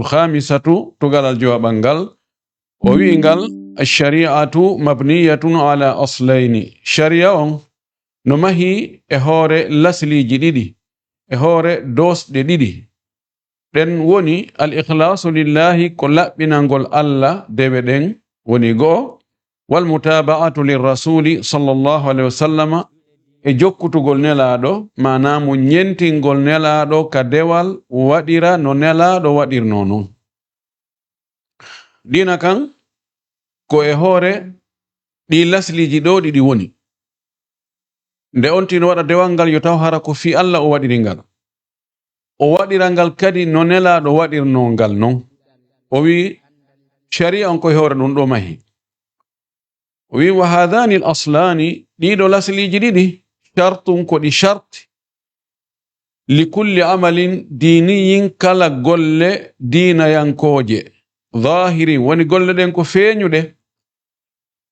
khamisatu tugalal jawabangal o wi'ingal ash-shari'atu mabniyatun ala aslaini sharia on no mahi e hore lasliji didi e hore dosde didi den woni al ikhlasu lillahi ko labbinangol Allah dewe den woni go wal mutaba'atu lirrasuli sallallahu alaihi wasallam e jokkutugol nelado manamo nyentingol nelado ka dewal wadira no nelado wadirno non dina kan ko e hore di lasliji do di woni nde on tin wada dewangal yo taw hara ko fi Allah o wadiringal o wadirangal kadi no nelado wadirno ngal non o wi sharia on ko e hore non do mahi o wi wa hadani al aslani di do lasliji didi shartun ko di shart li kulli amalin diniyin kala golle dina yankoje zahiri woni golle den ko feeñude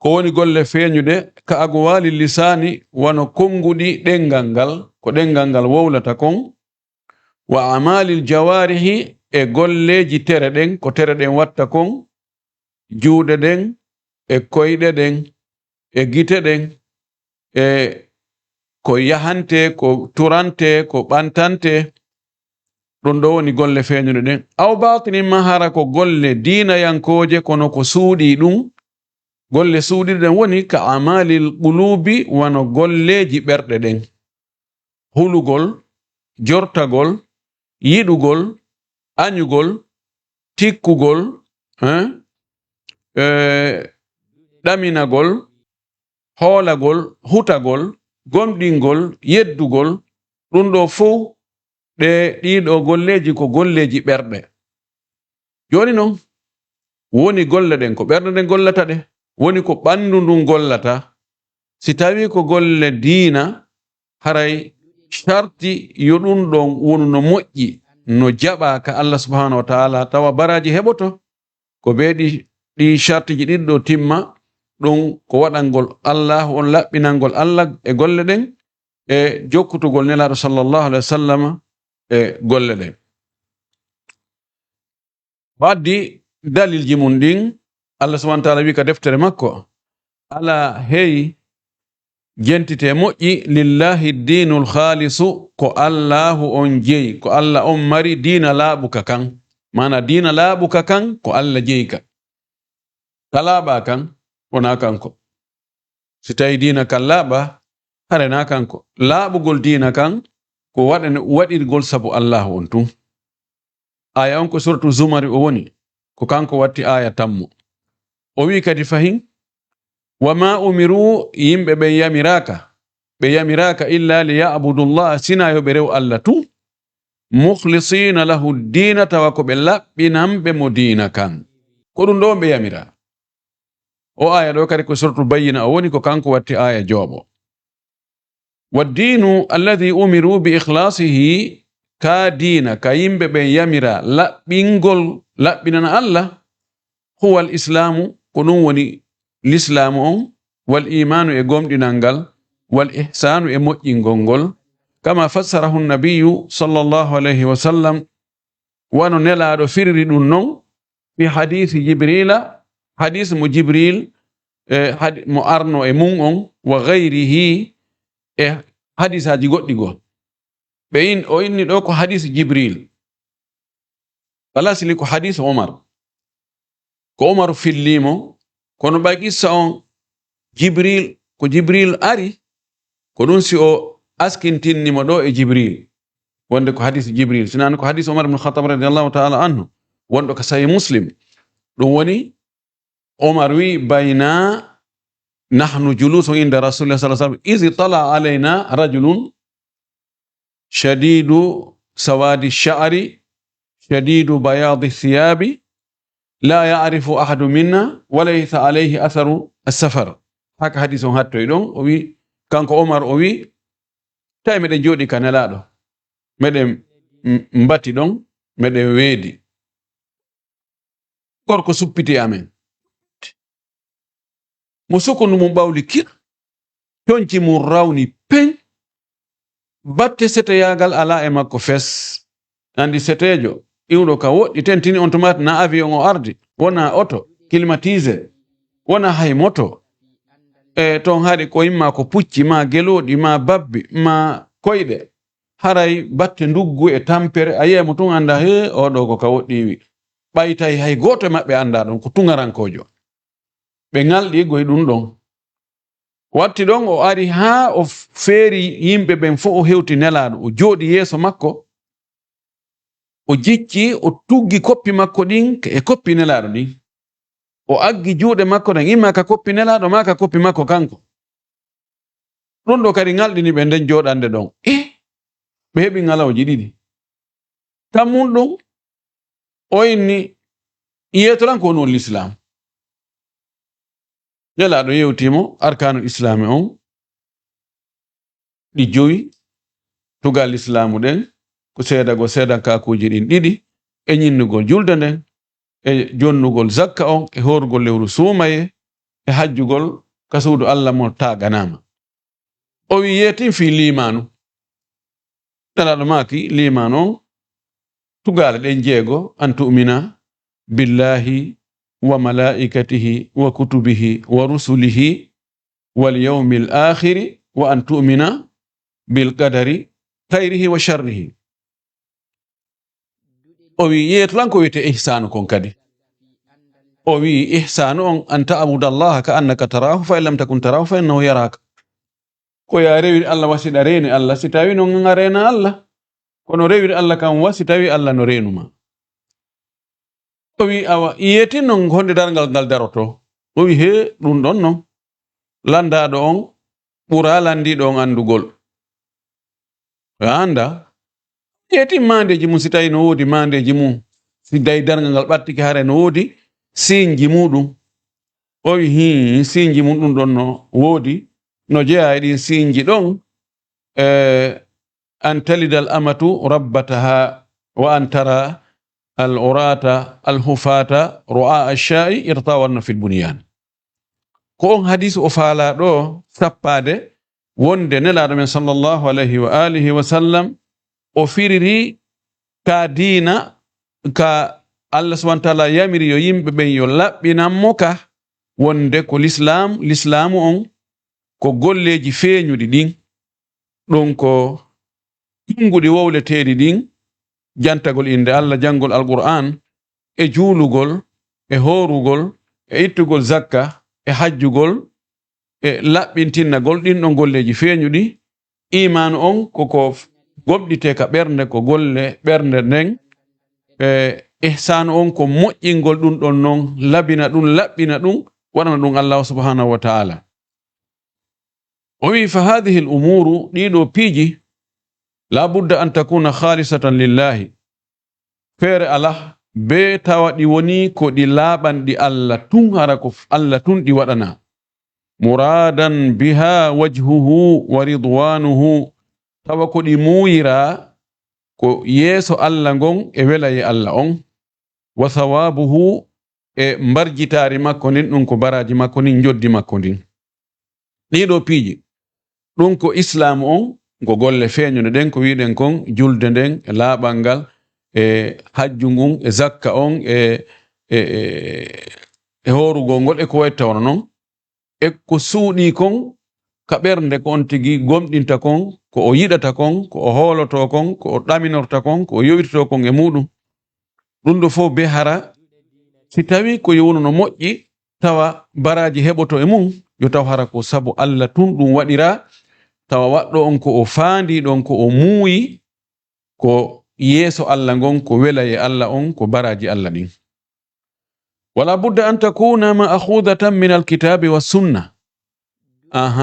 ko woni golle feeñude ka agwali lisani wano kongudi dengal ngal ko dengal ngal wowlata kon wa amalil jawarihi e golleji tere den ko tere den watta kon juude den e koyde den e gite den e ko yahante ko turante ko bantante don do woni golle feeñude den aw batini mahara ko golle diina yankoje kono ko suudi dum golle suudi den woni ka amalil qulubi wano golleji berde den hulugol jortagol yidugol anyugol tikkugol daminagol hoolagol hutagol gomdingol yeddugol dum do fu de dido golleji ko golleji berde joni non woni golle den ko berde den gollata de woni ko bandu ndun gollata si tawi ko golle diina haray sharti yodun don wonu no moƴƴi no jaba ka Allah subhanahu wa ta'ala tawa baraji heboto ko beedi di sharti ji diddo timma don ko wadangol Allah on labbinangol Allah e golle den e jokkutugol nelaado sallallahu alaihi wasallam e golle den waddi dalil ji mun din Allah subhanahu wa ta'ala wi ka deftere makko ala hey jentite moƴƴi lillahi dinul khalisu ko Allah on jeyi ko Allah on mari dina laabuka kan mana dina laabuka kan ko Allah jeyika kalaba kan wona kanko si tawi dina kan laaba hare na kanko laabugol dina kan ko wadirgol sabu Allah on tum aya on ko suratu zumar o woni ko kanko watti aya tammo o wi kadi fahin wama umiru yimbe be yamiraka illa liya'budullah sina yo berew Allah tu mukhlisina lahu ad-din tawako be labbinam be modina kan ko dum do be yamira o aya do kadi ko suratu bayyina o woni ko kanko watti aya jobo wad-dinu alladhi umiru bi ikhlasihi ka dina ka yimbe be yamira labbinana Allah huwa al-islamu kunun woni l'islamu on wal imanu e gomdinangal wal ihsanu e moƴƴingol kama fassarahu an-nabiyyu sallallahu alayhi wa sallam wano nelaado firri dum non fi hadith jibrila hadith mo jibril mo arno e mun on wa ghayrihi e hadithaji goddi go be o inni do ko hadith jibril wala sili ko hadith umar ko umar fillimo kono baki on jibril ari ko dun si o askintinni mo do e jibril wonde ko hadith jibril sinan ko hadith umar ibn khattab radiyallahu ta'ala anhu wondo ka sahih muslim dum woni umar wi bayna nahnu julusun inda rasulullah sallallahu alaihi wasallam izi tala alaina rajulun shadidu sawadi sha'ri shadidu bayadi thiyabi la ya'rifu ahadu minna wa laysa alayhi atharu as-safar haka hadithon hatto idon o wi kanko Omar o wi tay meden jodi kanelado meden mbati don meden weedi gorko suppiti amen musukunu mum bawli kir tonci mu rawni pen batte sete yagal ala e makko fes andi setejo iwɗo ka woɗɗi tentini on tomata na avion o ardi wona auto climatisé wona hay moto ton haɗi ko yimma ko pucci ma geloɗi ma babbi ma koyɗe haray batte nduggu e tampere a yiyamo tun anda he oɗo ko ka woɗɗiwi ɓaytay hay goto e maɓɓe anda ɗon ko tungarankojo ɓe ngalɗi goye ɗum ɗon watti ɗon o ari ha o feeri yimɓe ɓen fo o hewti nelaɗo o jooɗi yeeso makko o jicci o tuggi koppi makko ɗin e koppi nelaɗo ɗin o aggi juuɗe makko ɗen imma ka koppi nelaɗo ma ka koppi makko kanko ɗum ɗo kadi ngalɗini ɓe nden jooɗande ɗon ɓe heɓi ngalawji ɗiɗi tammum ɗum o inni yetolan ko woni on l'islam nelaɗo yewtimo arkanul islami on ɗi joyi tugal islamu ɗen ko seedago seedankakuji ɗin ɗiɗi e ñinnugol julde nden e jonnugol zakka on e horgol lewru suumaye e hajjugol ka suudu Allah mo taganama o wi yetin fi limanu nelaɗo maki limanu on tugale ɗen jeego an tu'mina billahi wa malaikatihi wa kutubihi wa rusulihi wal yawmil akhiri wa an tu'mina bil qadari khayrihi wa sharrihi o wi yetolan ko wiyete ihsanu kon kadi o wi ihsanu on an ta'budu allaha ka annaka tarahu fa in lam takun tarahu fa innahu yaraka ko ya rewi Allah wasiɗa reni Allah si tawi no nga rena Allah kono rewi Allah kam wasi tawi Allah no renuma o wi awa yetin non honde dargal ngal daroto o wi he ɗum ɗon non landaɗo on ɓura landiɗo on andugol anda yetin mandeji mum si tawi no woodi mandeji mum si dayi dargal ngal ɓattike hare no woodi sinji muɗum o wi hi sinji mum ɗum ɗon no woodi no jeeya e ɗin sinji ɗon an talida al amatu rabbataha wa an tara al urata al hufata ru'a ash-sha'i irtawanna fil bunyan ko on hadis o faala ɗo sappade wonde nelaɗo men sallallahu alayhi wa alihi wa sallam o firiri ka diina ka Allah subhanahu wa ta'ala yamiri yo yimɓe ɓen yo laɓɓinanmo ka wonde ko l'islamu on ko golleji feeñuɗi ɗin ɗum ko ɗunguɗi wowleteɗi ɗin jantagol inde Allah jangol alquran e juulugol e horugol e ittugol zakka e hajjugol e laɓɓintinnagol ɗin ɗon golleji feeñuɗi imanu on koko gomɗite ka ɓernde ko golle ɓernde nden ihsanu on ko moƴƴingol ɗum ɗon non labina ɗum laɓɓina ɗum waɗana ɗum Allah subhanahu wa ta'ala o wi fa hadhihi al umuru ɗiɗo piiji la budda an takuna khalisatan lillahi feere ala be tawa ɗi woni ko ɗi laaɓanɗi Allah tun hara ko Allah tun ɗi waɗana muradan biha wajhuhu wa ridwanuhu tawa ko ɗi muuyira ko yeeso Allah ngon e welaye Allah on wa thawabuhu e mbarjitaari makko nin ɗum ko baraji makko nin joddi makko ndin ɗiɗo piiji ɗum ko islamu on ko golle feeñude ɗen ko wiɗen kon julde nden e laaɓal ngal e hajju ngun e zakka on e horugol ngol e ko wayi tawno noon e ko suuɗi kon ka ɓernde ko on tigi gomɗinta kon ko o yiɗata kon ko o hooloto kon ko o ɗaminorta kon ko o yowitoto kon e muɗum ɗum ɗo fof be hara si tawi ko yowno no moƴƴi tawa baraji heɓoto e mum yo taw hara ko sabu Allah tun ɗum waɗira tawa waɗɗo on ko o faandi ɗon ko o muuyi ko yeeso Allah ngon ko welaye Allah on ko baraji Allah ɗin wala budda an takuna ma'khudatan min alkitabi was sunna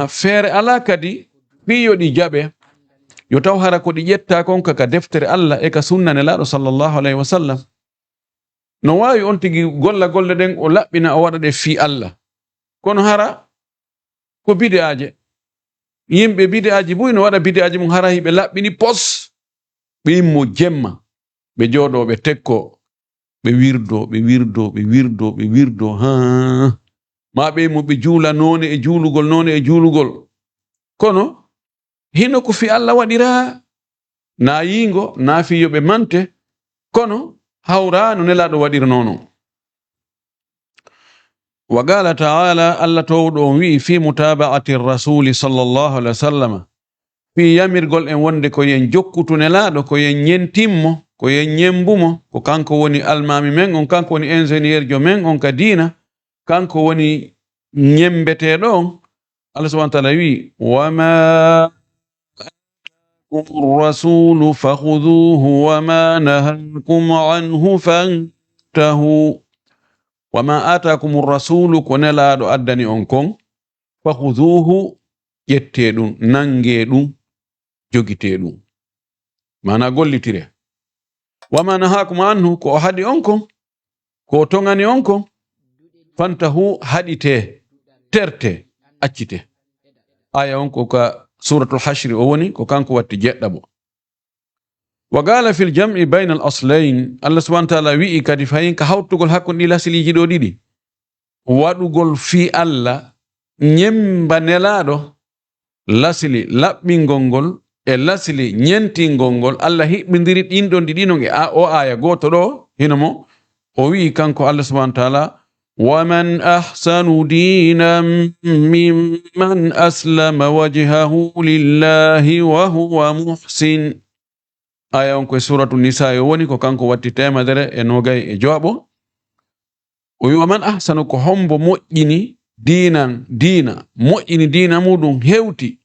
feere ala kadi fiyo ɗi jaɓe yo taw hara ko ɗi ƴetta kon ka deftere Allah e ka sunna nelaɗo sallallahu alayhi wa sallam no wawi on tigi golla golle ɗen o laɓɓina o waɗa ɗe fi Allah kono hara ko bid'aje yimɓe bid'aji buy no waɗa bid'aji mum hara hiɓe laɓɓini pos ɓe yimmo jemma ɓe jooɗo ɓe tekko ɓe wirdo ma ɓe mo ɓe juula none e juulugol kono hino ko fi Allah waɗira na yingo na fiyo ɓe mante kono hawra no nelaɗo waɗirnono. Wa qala ta'ala, Allah towɗo wi fi mutaba'ati rasuli sallallahu alaihi wasallam, fi yamirgol en wonde ko yen jokkutu nelaɗo, ko yen nyentimmo, ko yen nyembumo, ko kanko woni almami men on, kanko woni ingénieur jo men on ka dina, kanko woni nyembeteɗo on. Allah subhanahu wa ta'ala wi wama الرسول فخذوه وما نهاكم عنه فانتهوا وما آتاكم الرسول كنلا أدني أنكم فخذوه يتيدون نانجيدون جوجيتيدون مانا قول لتيري وما نهاكم عنه كو هدي أنكم كو تونغاني أنكم فانتهوا هديته ترته أجيته آية أنكم كسورة الحشر أوني كو كانكو واتجأدبو. وقال في الجمع بين الأصلين الله سبحانه وتعالى وي كدي فاين كهوتغول حكون دي لاسلي جيدو ديدي وادوغول في الله نيمبا نلادو لاسلي لابينغونغول e lasli nyentingongol Allah hibbindiri din don didino nge o aya goto do hinomo o wi kanko Allah subhanahu wa ta'ala waman ahsanu dinan mimman aslama wajhahu lillahi wa huwa muhsin. Aya on ko suratu nisa yo woni ko kanko watti temadere e nogay e jawabo o wi waman ahsanu ko hombo moƴƴini dina moƴƴini dina mudum hewti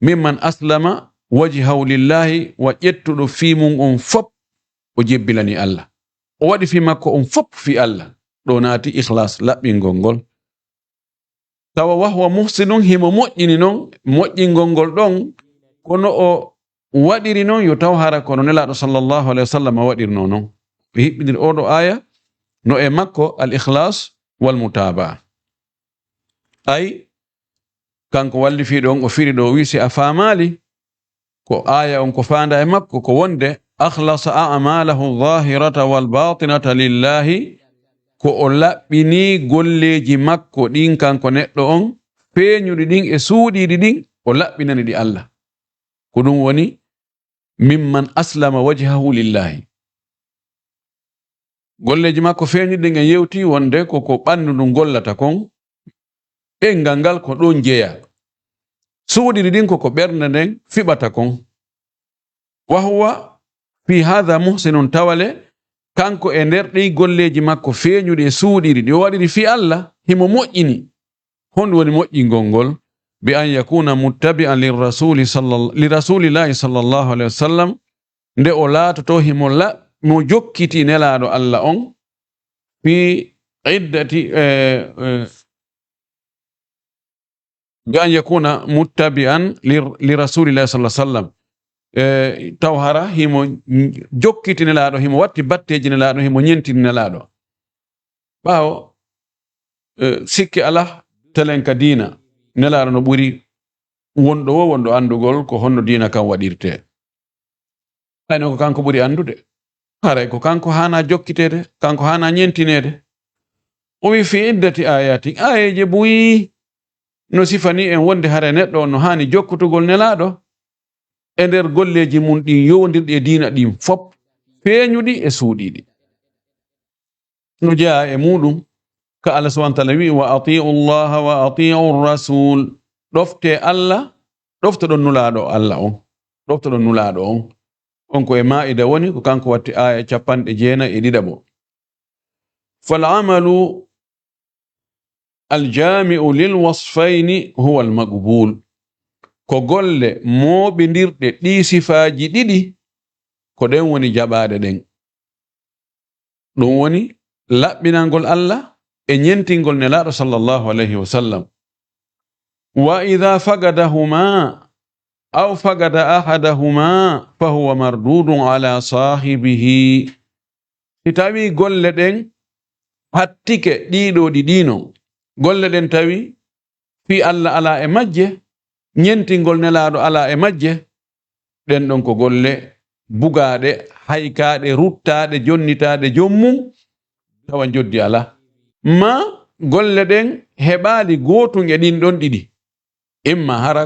mimman aslama wajhahu lillahi wa ƴettuɗo fimum on fop o jebbilani Allah o waɗi fi makko on fop fi Allah ɗo naati ikhlas laɓɓingol ngol tawa wahwa muhsinun himo moƴƴini non moƴƴingol ngol ɗon kono o waɗiri non yo taw hara kono nelaɗo sallallahu alaihi wasallam waɗirno non ɓe hiɓɓidir oɗo aya no e makko al ikhlas wal mutaba ay kanko walli fi ɗon o firi ɗo wi si a famali ko aya on ko fanda e makko ko wonde akhlasa a'malahu zahirata wal batinata lillahi ko o laɓɓini golleji makko ɗin kanko neɗɗo on feeñuɗi ɗin e suuɗiɗi ɗin o laɓɓinani ɗi Allah ko ɗum woni mimman aslama wajhahu lillahi golleji makko feeñuɗi ɗin e yewti wonde koko ɓandu ɗum gollata kon ɓengal ngal ko ɗon jeeya suuɗiɗi ɗin koko ɓernde nden fiɓata kon wa huwa fi hadha muhsinun tawale kanko e nder ɗi golleji makko feeñuɗi e suuɗiɗi ɗi o waɗiri fi Allah himo moƴƴini honɗum woni moƴƴingol ngol bi an yakuna muttabi'an lirasulillahi sallallahu alaihi wasallam nde o laatoto himo mo jokkiti nelaɗo Allah on fi iddati bi an yakuna muttabi'an lirasulillahi sallallahu alaihi wasallam taw hara himo jokkiti nelaɗo himo watti batteji nelaɗo himo nyentini nelaɗo ɓawo sikki ala telenka dina nelaɗo no ɓuri wonɗo andugol ko honno dina kan waɗirte ayno ko kanko ɓuri andude haray ko kanko hana jokkitede kanko hana nyentinede o wi fi iddati ayati ayeje buyi no sifani en wonde hare neɗɗo no hani jokkutugol nelaɗo e nder golleji mum ɗin yowdirɗi e dina ɗin fop feeñuɗi e suuɗiɗi no jaa e muɗum ka Allah subhanahu wa ta'ala wi wa ati'u llaha wa ati'u rasul ɗofte Allah ɗoftoɗon nulaɗo Allah on ɗoftoɗon nulaɗo on ko e ma'ida woni ko kanko watti aya 9:9 fal amalu aljami'u lil wasfaini huwa al maqbul ko golle moɓindirɗe ɗi sifaji ɗiɗi ko ɗen woni jaɓaɗe ɗen ɗum woni laɓɓinangol Allah e nyentingol nelaɗo sallallahu alaihi wasallam wa idha fagadahuma aw fagada ahadahuma fa huwa mardudun ala sahibihi si tawi golle ɗen hattike ɗiɗo ɗiɗino golle ɗen tawi fi Allah ala e majje nyentingol nelaɗo ala e majje ɗen ɗon ko golle bugaɗe haykaɗe ruttaɗe jonnitaɗe jommum tawa joddi ala ma golle ɗen heɓali gotun e ɗin ɗon ɗiɗi imma hara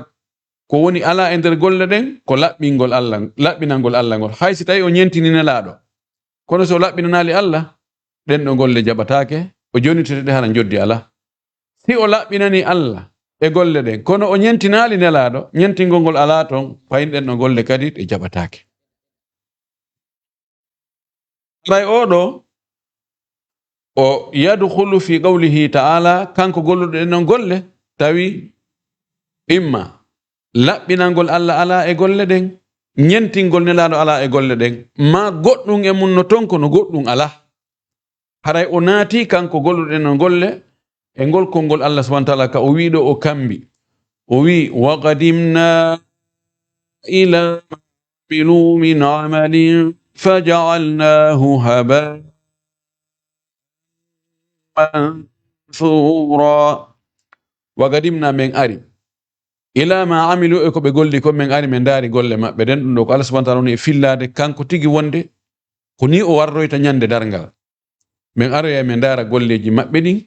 ko woni ala e nder golle ɗen ko laɓɓinangol Allah ngol haysi tawi o nyentini nelaɗo kono so laɓɓinanaali Allah ɗen ɗo golle jaɓataake o jonitete hana joddi ala. Si o laɓɓinani Allah e golle ɗen kono o ñentinaali nelaaɗo ñentingol ngol alaa toon fayin ɗen ɗo golle kadi ɗe jaɓataake. Ray oɗo o yadkhulu fi qawlihi ta'ala kanko golluɗo ɗen ɗon golle tawi imma laɓɓinangol Allah ala e golle ɗen ñentingol nelaaɗo ala e golle ɗen ma goɗɗum e mum no ton kono goɗɗum ala. Haray o naati kanko golluɗo ɗen ɗon golle e ngol konngol Allah subhanahu wa ta'ala ka o wiiɗo o kambi o wi wa qadimna ila milu min amalin faja'alnahu haba'an mansura. Wa qadimna men ari ila ma amilu e ko ɓe golli ko men ari men daari golle maɓɓe den ɗum ɗo ko Allah subhanahu wa ta'ala woni e fillade kanko tigi wonde ko ni o warroyta ñande darngal men aroya men daara golleji maɓɓe ɗin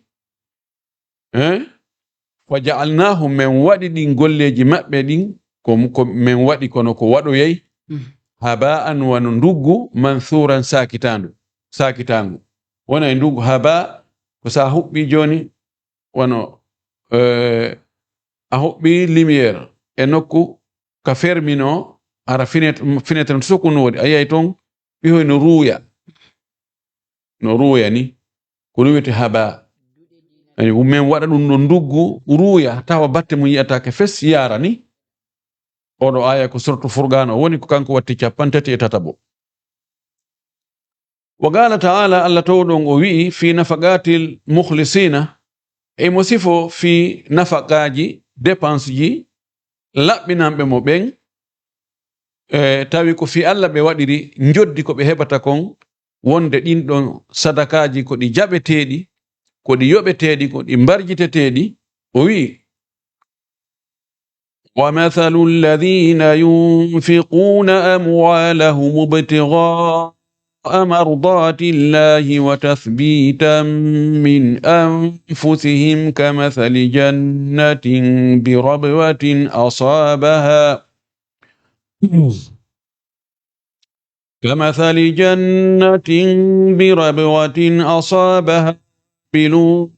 fa ja'alnahum men waɗi ɗin golleji maɓɓe ɗin ko men waɗi kono ko waɗoyay haba'an wano nduggu mansuran sakitangu wona e nduggu haba ko sa huɓɓi joni wano a huɓɓi lumiére e nokku ka fermino ara fenêtre no sokkuno wodi a yiyay toon ɓihoy no ruuya ni ko ɗum wiyete haba men waɗa ɗum no nduggu ruuya tawa batte mum yiyatake fes yara ni. Oɗo aya ko suratu Furqan o woni ko kanko watti 33. Wa qala ta'ala Allah tawɗon o wi'i fi nafaqatil mukhlisina e mo sifo fi nafaqaji dépense ji laɓɓinanɓe mo ɓen tawi ko fi Allah ɓe waɗiri joddi ko ɓe heɓata kon wonde ɗin ɗon sadakaji ko ɗi jaɓeteɗi ko ɗi yoɓeteɗi ko ɗi mbarjiteteɗi o wi wa mathalu alladhina yunfiquna amwalahum ibtigha'a mardati llahi wa tathbitan min anfusihim kamathali jannatin birabwatin asabaha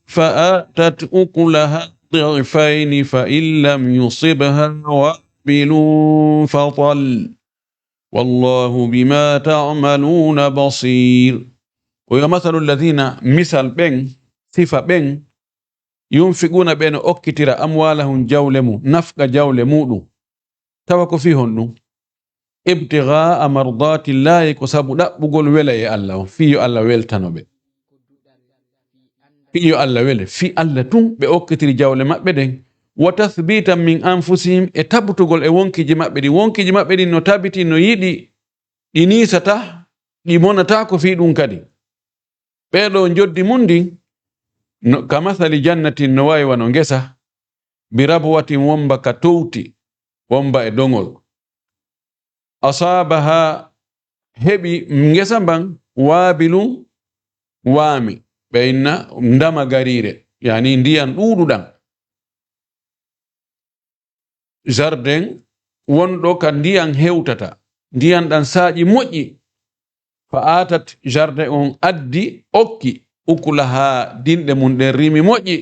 فآتت أكلها ضعفين فإن لم يصبها وابل فطل والله بما تعملون بصير. ومثل الذين مثل بن صفة بن ينفقون بين أكتر أموالهم جولمو نفق جولمو توكو فيهن ibtigha'a mardati llahi ko sabu ɗaɓɓugol wela e Allah fiyo Allah weltanoɓe fiyo Allah wele fi Allah tun ɓe okkitiri jawle maɓɓe ɗen wa tathbitan min anfusihim e tabutugol e wonkiji maɓɓe ɗin wonkiji maɓɓe ɗin no tabiti no yiɗi ɗi nisata ɗi monata ko fi ɗum kadi ɓeɗo joddi mum ndin ka mathali jannatin no wawi wano ngesa bi rabwatin womba ka towti womba e dongol asabaha heɓi ngesa mban waabilum waami ɓeyna ndama garire yani ndiyan ɗuɗuɗan jardin wonɗo ka ndiyan hewtata ndiyan ɗan saaƴi moƴƴi fa atat jardin on addi okki ukulaha dinɗe mum ɗen rimi moƴƴi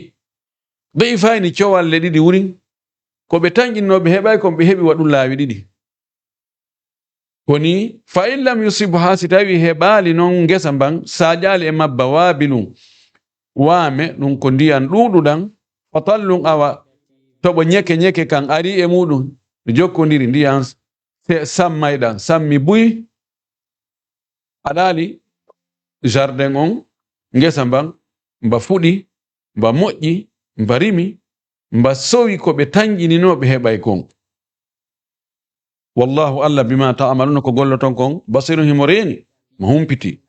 ɓe fayni cowalle ɗiɗi wurin ko ɓe tanƴinnoɓe heɓay kon ɓe heɓi waɗum laawi ɗiɗi koni fa in lam yusibha si tawi heɓali non ngesa mban saƴali e mabba waabilum waame ɗum ko ndiyan ɗuɗuɗan fatallum awa toɓo ñeke kan ari e muɗum jokkodiri ndiyan sammayɗan sammi buy aɗali jardin on ngesa mban mba fuɗi mba moƴƴi mba rimi mba sowi ko ɓe tanƴininoɓe heɓay kon wallahu Allah bima ta'maluna ko golloton kon basirun himoreni mo humpiti.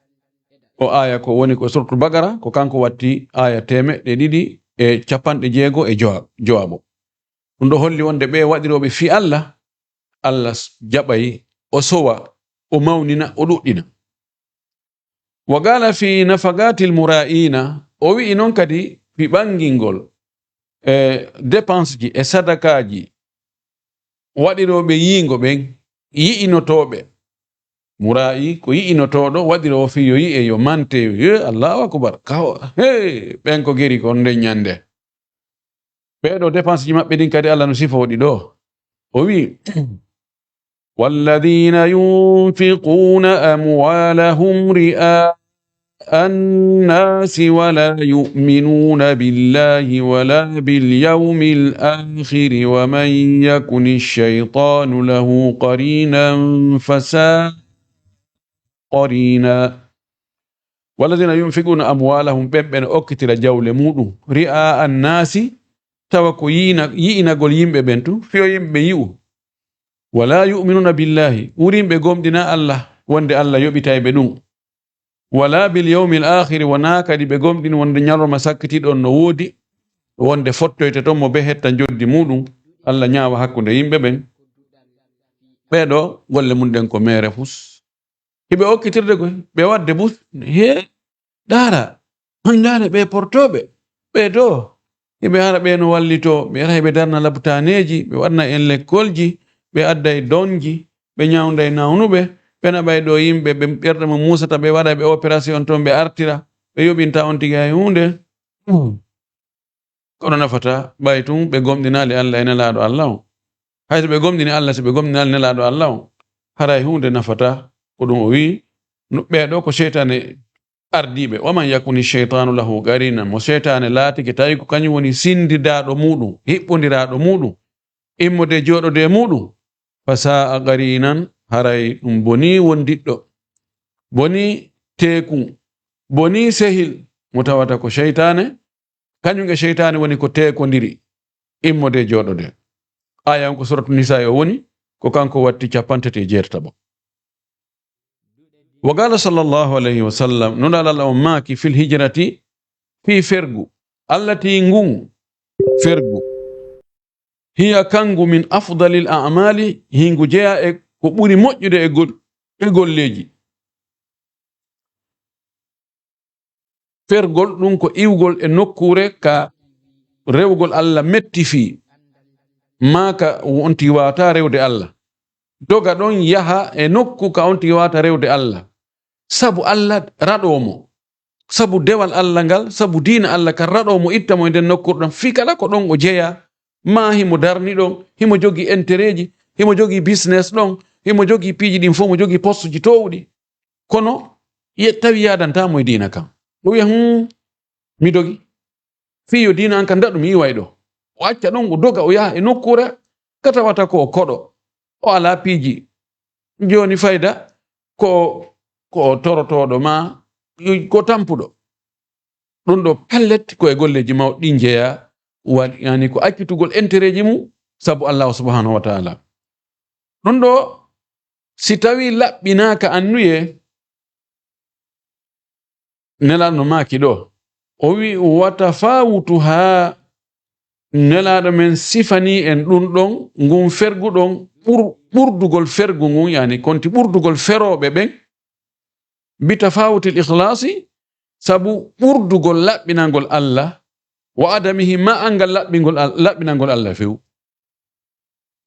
O aya ko woni ko suratul Baqara ko kanko watti aya 260 jowabo ɗum ɗo holli wonde ɓe waɗiroɓe fi Allah jaɓay o sowa o mawnina o ɗuɗɗina. Wa qala fi nafaqatil mura'ina o wi'i non kadi fi ɓangingol dépense ji e sadakaji waɗiroɓe yiingo ɓen yi'inotoɓe mura'i ko yi'inotoɗo waɗiro fi yo yi'e yo mante ye Allahu akbar kaw hey ɓen ko geri ko nde nyande ɓeɗo dépense ji maɓɓe ɗin kadi Allah no sifoɗi ɗo o wi والذين ينفقون أموالهم رئاء الناس ولا يؤمنون بالله ولا باليوم الآخر ومن يكن الشيطان له قرينا فساء قرينا والذين ينفقون أموالهم بمن أكتر جول مودو رئاء الناس توكو يينا قول يمبي بنتو فيو يمبي يو ولا يؤمنون بالله ورين بقوم دنا الله وند الله يبتاي بدون ولا باليوم الآخر وناك دي بقوم دين وند نيالو مساكتي دون نودي وند فوتو يتتومو بهتا جودي مودو الله نياوا حكو دي يمبي بن بيدو ولا مندن كو ميرفوس hibe okkitirde ko be wadde bus he dara handare be portobe be do hibe hara be no wallito be rebe darna labtaneji be wadna en lekkolji be adda e donji be nyawnda e nawnube be na bay do yimbe be berde mo musata be wada be operation ton be artira be yobinta on tiga e hunde kono nafata baytum be gomdinali Allah ene laado Allah hayso be gomdini Allah se be gomdinali ne laado Allah hara e hunde nafata kodum o wi ɓeɗo ko sheytane ardiɓe waman yakuni sheytanu lahu qarina mo sheytane laatiki tawi ko kañum woni sindidaɗo muɗum hiɓɓodiraɗo muɗum immode joɗode muɗum fa sa'a qarinan haray ɗum boni wondiɗɗo boni teku boni sehil mo tawata ko sheytane kañum e sheytane woni ko tekodiri immode joɗode ayan ko suratu nisa o woni ko kanko watti 37 وقال صلى الله عليه وسلم ننال الأماك في الهجرة في فرقو التي نقوم فرقو هي كانغو من أفضل الأعمال هنغو جاء كبوري مؤجد إقول ليجي فرقو ننكو إيوغول النكورة كا ريوغول الله متي في ماكا وانتي واتا ريو دي الله دوغا دون يها نكو كا وانتي واتا ريو دي الله sabu Allah raɗomo sabu dewal Allah ngal sabu diina Allah kan raɗomo ittamo e nden nokkurɗon fi kala ko ɗon o jeeya ma himo darni ɗon himo jogi intérêt ji himo jogi business ɗon himo jogi piiji ɗin fof mo jogi poste ji towɗi kono tawi yadantamo e diina kam o wiya mi dogi fi yo diina an kan daɗum yiway ɗo o acca ɗon o doga o yaha e nokkure katawata ko o koɗo o ala piiji joni fayda ko torotoɗo ma ko tampuɗo ɗum ɗo pellet ko e golleji mawɗi jeeya yani ko accitugol intérêt ji mum sabu Allah subhanahu wa ta'ala ɗum ɗo si tawi laɓɓinaka annuye nelanno maki ɗo o wi watafawutuha nelaɗo men sifani en ɗum ɗon ngun ferguɗon ɓurdugol fergu ngun yani konti ɓurdugol feroɓe ɓen bitafawutil ikhlasi sabu ɓurdugol laɓɓinangol Allah wa adamihi ma angal laɓɓinangol Allah few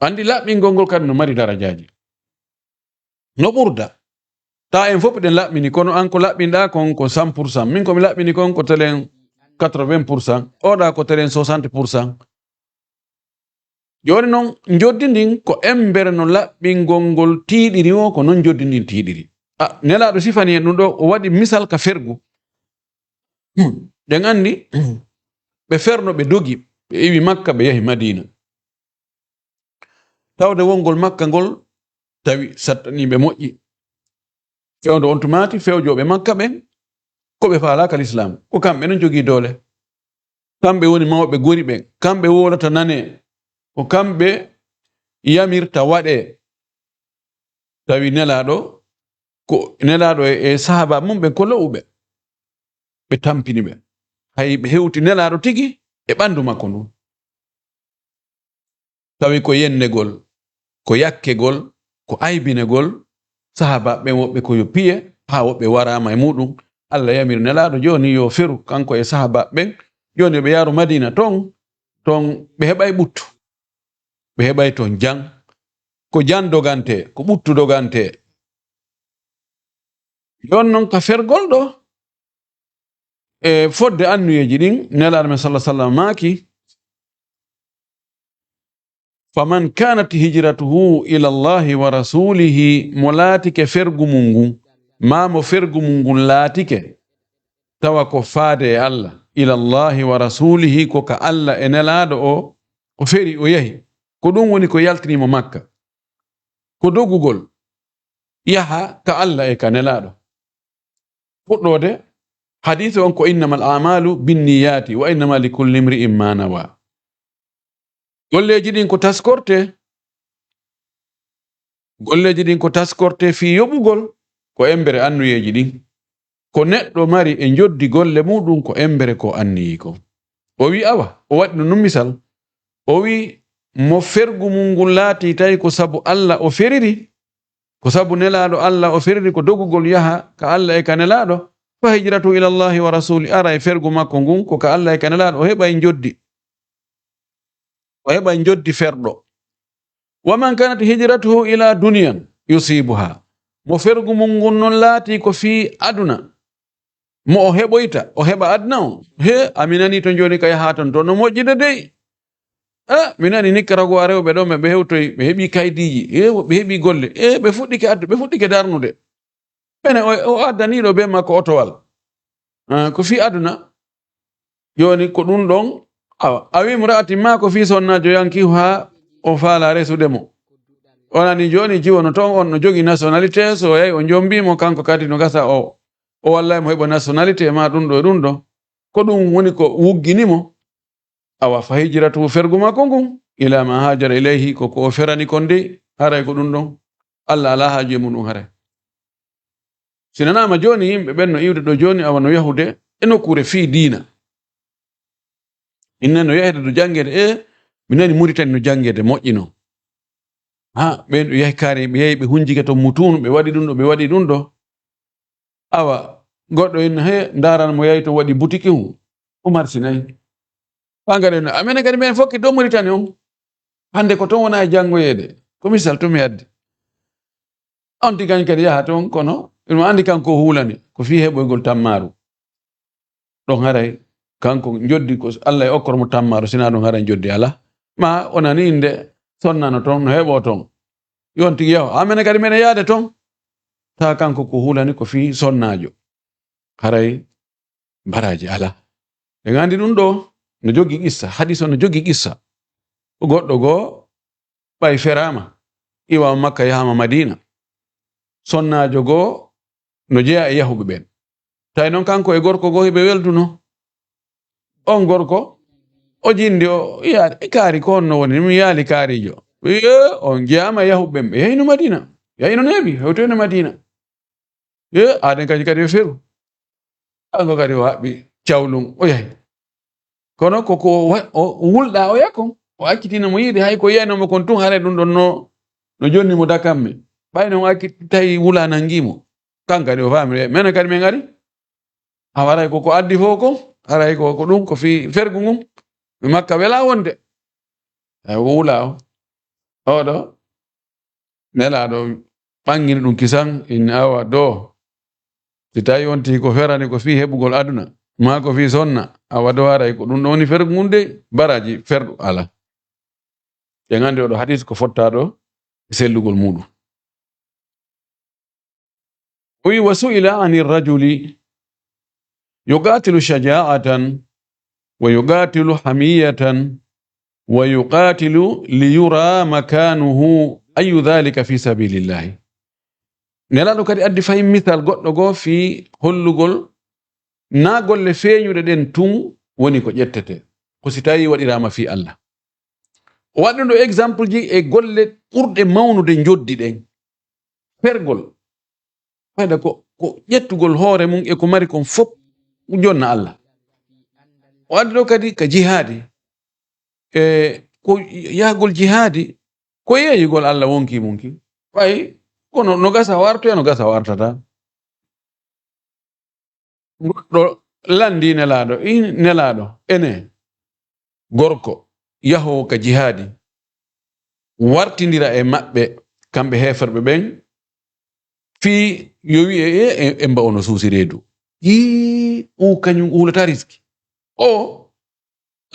andi laɓɓingol ngol kadi no mari darajaji no ɓurda ta en fof ɗen laɓɓini kono an ko laɓɓinɗa kon ko 100% min komi laɓɓini kon ko telen 80% oɗa ko telen 60%. joni noon joddi ndin ko embere no laɓɓingol ngol tiiɗiri o ko noon joddi ndin tiiɗiri nelaɗo sifani en ɗum ɗo o waɗi misal ka fergu ɗen andi ɓe ferno ɓe dogi ɓe iwi Makka ɓe yahi Madina tawde wongol Makka ngol tawi sattaniɓe moƴƴi fewde on tumati fewjoɓe Makka ɓen ko ɓe faalaka l'islam ko kamɓe non jogii doole kamɓe woni mawɓe gori ɓen kamɓe wolata nane ko kamɓe yamirta waɗe tawi nelaɗo ko nelaɗo e sahaba mum ɓe ko lowɓe ɓe tampini ɓe hay ɓe hewti nelaɗo tigi e ɓandu makko ndun tawi ko yennegol ko yakkegol ko aybinegol sahaba ɓe woɓɓe ko yo piye ha woɓɓe warama e muɗum Allah yamir nelaɗo joni yo feru kanko e sahaba ɓen joni ɓe yaaru Madina ton ɓe heɓay ɓuttu ɓe heɓay ton jang ko jan dogante ko ɓuttu dogante yon non ka fergol ɗo e fodde annuyeji ɗin nelaɗo men sallah sallam maaki faman kanat hijratuhu ila allahi wa rasulihi mo laatike fergu mum ngun ma mo fergu mum ngun laatike tawa ko faade e allah ila allahi wa rasulihi ko ka allah e nelaɗo o feri o yahi ko ɗum woni ko yaltinimo makka ko dogugol yaha ka allah e ka nelaɗo fuɗɗode hadith on ko innamal a'malu binniyati wa innama likulli imri'in ma nawa golleji ɗin ko taskorte fi yoɓugol ko embere annuyeji ɗin ko neɗɗo mari e joddi golle muɗum ko embere ko anniyi ko o wi awa o waɗi no misal o wi mo fergu mum ngun laati tawi ko sabu allah o feriri ko sabu nelaɗo allah o feriri ko dogugol yaha ka allah e ka nelaɗo fa hijratu ila allahi wa rasuli ara e fergu makko ngun ko ka allah e ka nelaɗo o heɓa e joddi ferɗo wa man kanat hijratuhu ila duniyan yusibuha mo fergu mum ngun non laati ko fi aduna mo o heɓoyta o heɓa adna o he aminani to joni ka yaha ton to no moƴƴide dey mi nani nikkarago rewɓe ɗo ɓe hewtoy ɓe heɓi kaydiji ɓe heɓi golle ɓe fuɗɗike darnude ene o addaniɗo be makko otowal ko fi aduna joni ko ɗum ɗon a wimo ra'ati ma ko fi sonnajo yankihu ha o faala resudemo onani joni jiwono ton on no jogi nationalité so yahi o jombimo kanko kadi no gasa o wallay mo heɓa nationalité ma ɗum ɗo e ɗum ɗo ko ɗum woni ko wugginimo awa fa hijratu fergu makko ngun ila ma hajara ilayhi ko o ferani kon de haray ko ɗum ɗon allah ala haaju e muɗum haray sinanama joni yimɓe ɓen no iwde ɗo joni awa no yahude e nokkure fi diina inne no yahede ɗo jangede mi nani Muritani no jangede moƴƴino ɓen ɗo yahi kaari ɓe yahi ɓe hunjike to mutunu ɓe waɗi ɗum ɗo awa goɗɗo inne he daran mo yahi to waɗi boutique o marsinayi pangaren amene kadi men fokki do Muritani on hande ko ton wona e jangoyede ko misal to mi addi on tigani kadi yaha ton kono ɗum andi kanko hulani ko fi heɓoygol tammaru ɗon haray kanko joddi ko allah e okkor mo tammaru sina ɗum haray joddi ala ma onani inde sonnano ton no heɓo ton yon tigi yaho amene kadi mene yaade ton ta kanko ko hulani ko fi sonnajo haray baraji ala e gandi ɗum ɗo no jogi qissa hadis o no jogi qissa goɗɗo goo ɓay ferama iwa makka yahama madina sonnajo goo no jeeya e yahuɓe ɓen tawi noon kanko e gorko goo heɓe welduno on gorko o jindi o yaari kaari ko honno woni mi yaali kaarijo on jeeyama e yahuɓe ɓen ɓe yahino madina yahino neeɓi hewtoyno madina aɗen kadi o feru kanko kadi o haɓɓi cawlum o yahi kono koko wulɗa o yakkon o accitina mo yiide hay ko yiyanomo kon tun haare ɗum ɗon no jonni mo dakamme ɓayno o accitti tawi wula nangimo kan kadi o famiri mene kadi min gari a waray koko addi fof kon haray ko ɗum ko fi fergu ngun mi makka wela wonde ay wula oɗo nelaɗo ɓangini ɗum kisan in awa do si tawi wonti ko ferani ko fi heɓugol aduna ma ko fi sonna awa do haray ko ɗum ɗo woni fergu ngun de baraji ferɗo ala ɓe gandi oɗo hadis ko fottaɗo sellugol muɗum wi wa su'ila ani rajuli yuqatilu shaja'atan wa yuqatilu hamiyatan wa yuqatilu liyura makanuhu ayu dhalika fi sabilillahi nelaɗo kadi addi fayin misal goɗɗo goo fi hollugol na golle feeñuɗe ɗen tun woni ko ƴettete ko si tawi waɗirama fi Allah o waɗi ɗo exemple ji e golle ɓurɗe mawnude joddi ɗen fergol fayda ko ƴettugol hoore mum e ko mari kon fof jonna Allah o addi ɗo kadi ka jihadi ko yahgol jihadi ko yeeyigol Allah wonki munki ɓay kono no gasa warto e no gasa wartata goɗɗo landi nelaɗo ene gorko yahowo ka jihadi wartindira e maɓɓe kamɓe heferɓe ɓen fi yo wi e mba ono suusi reedu u kanyum ulata riski o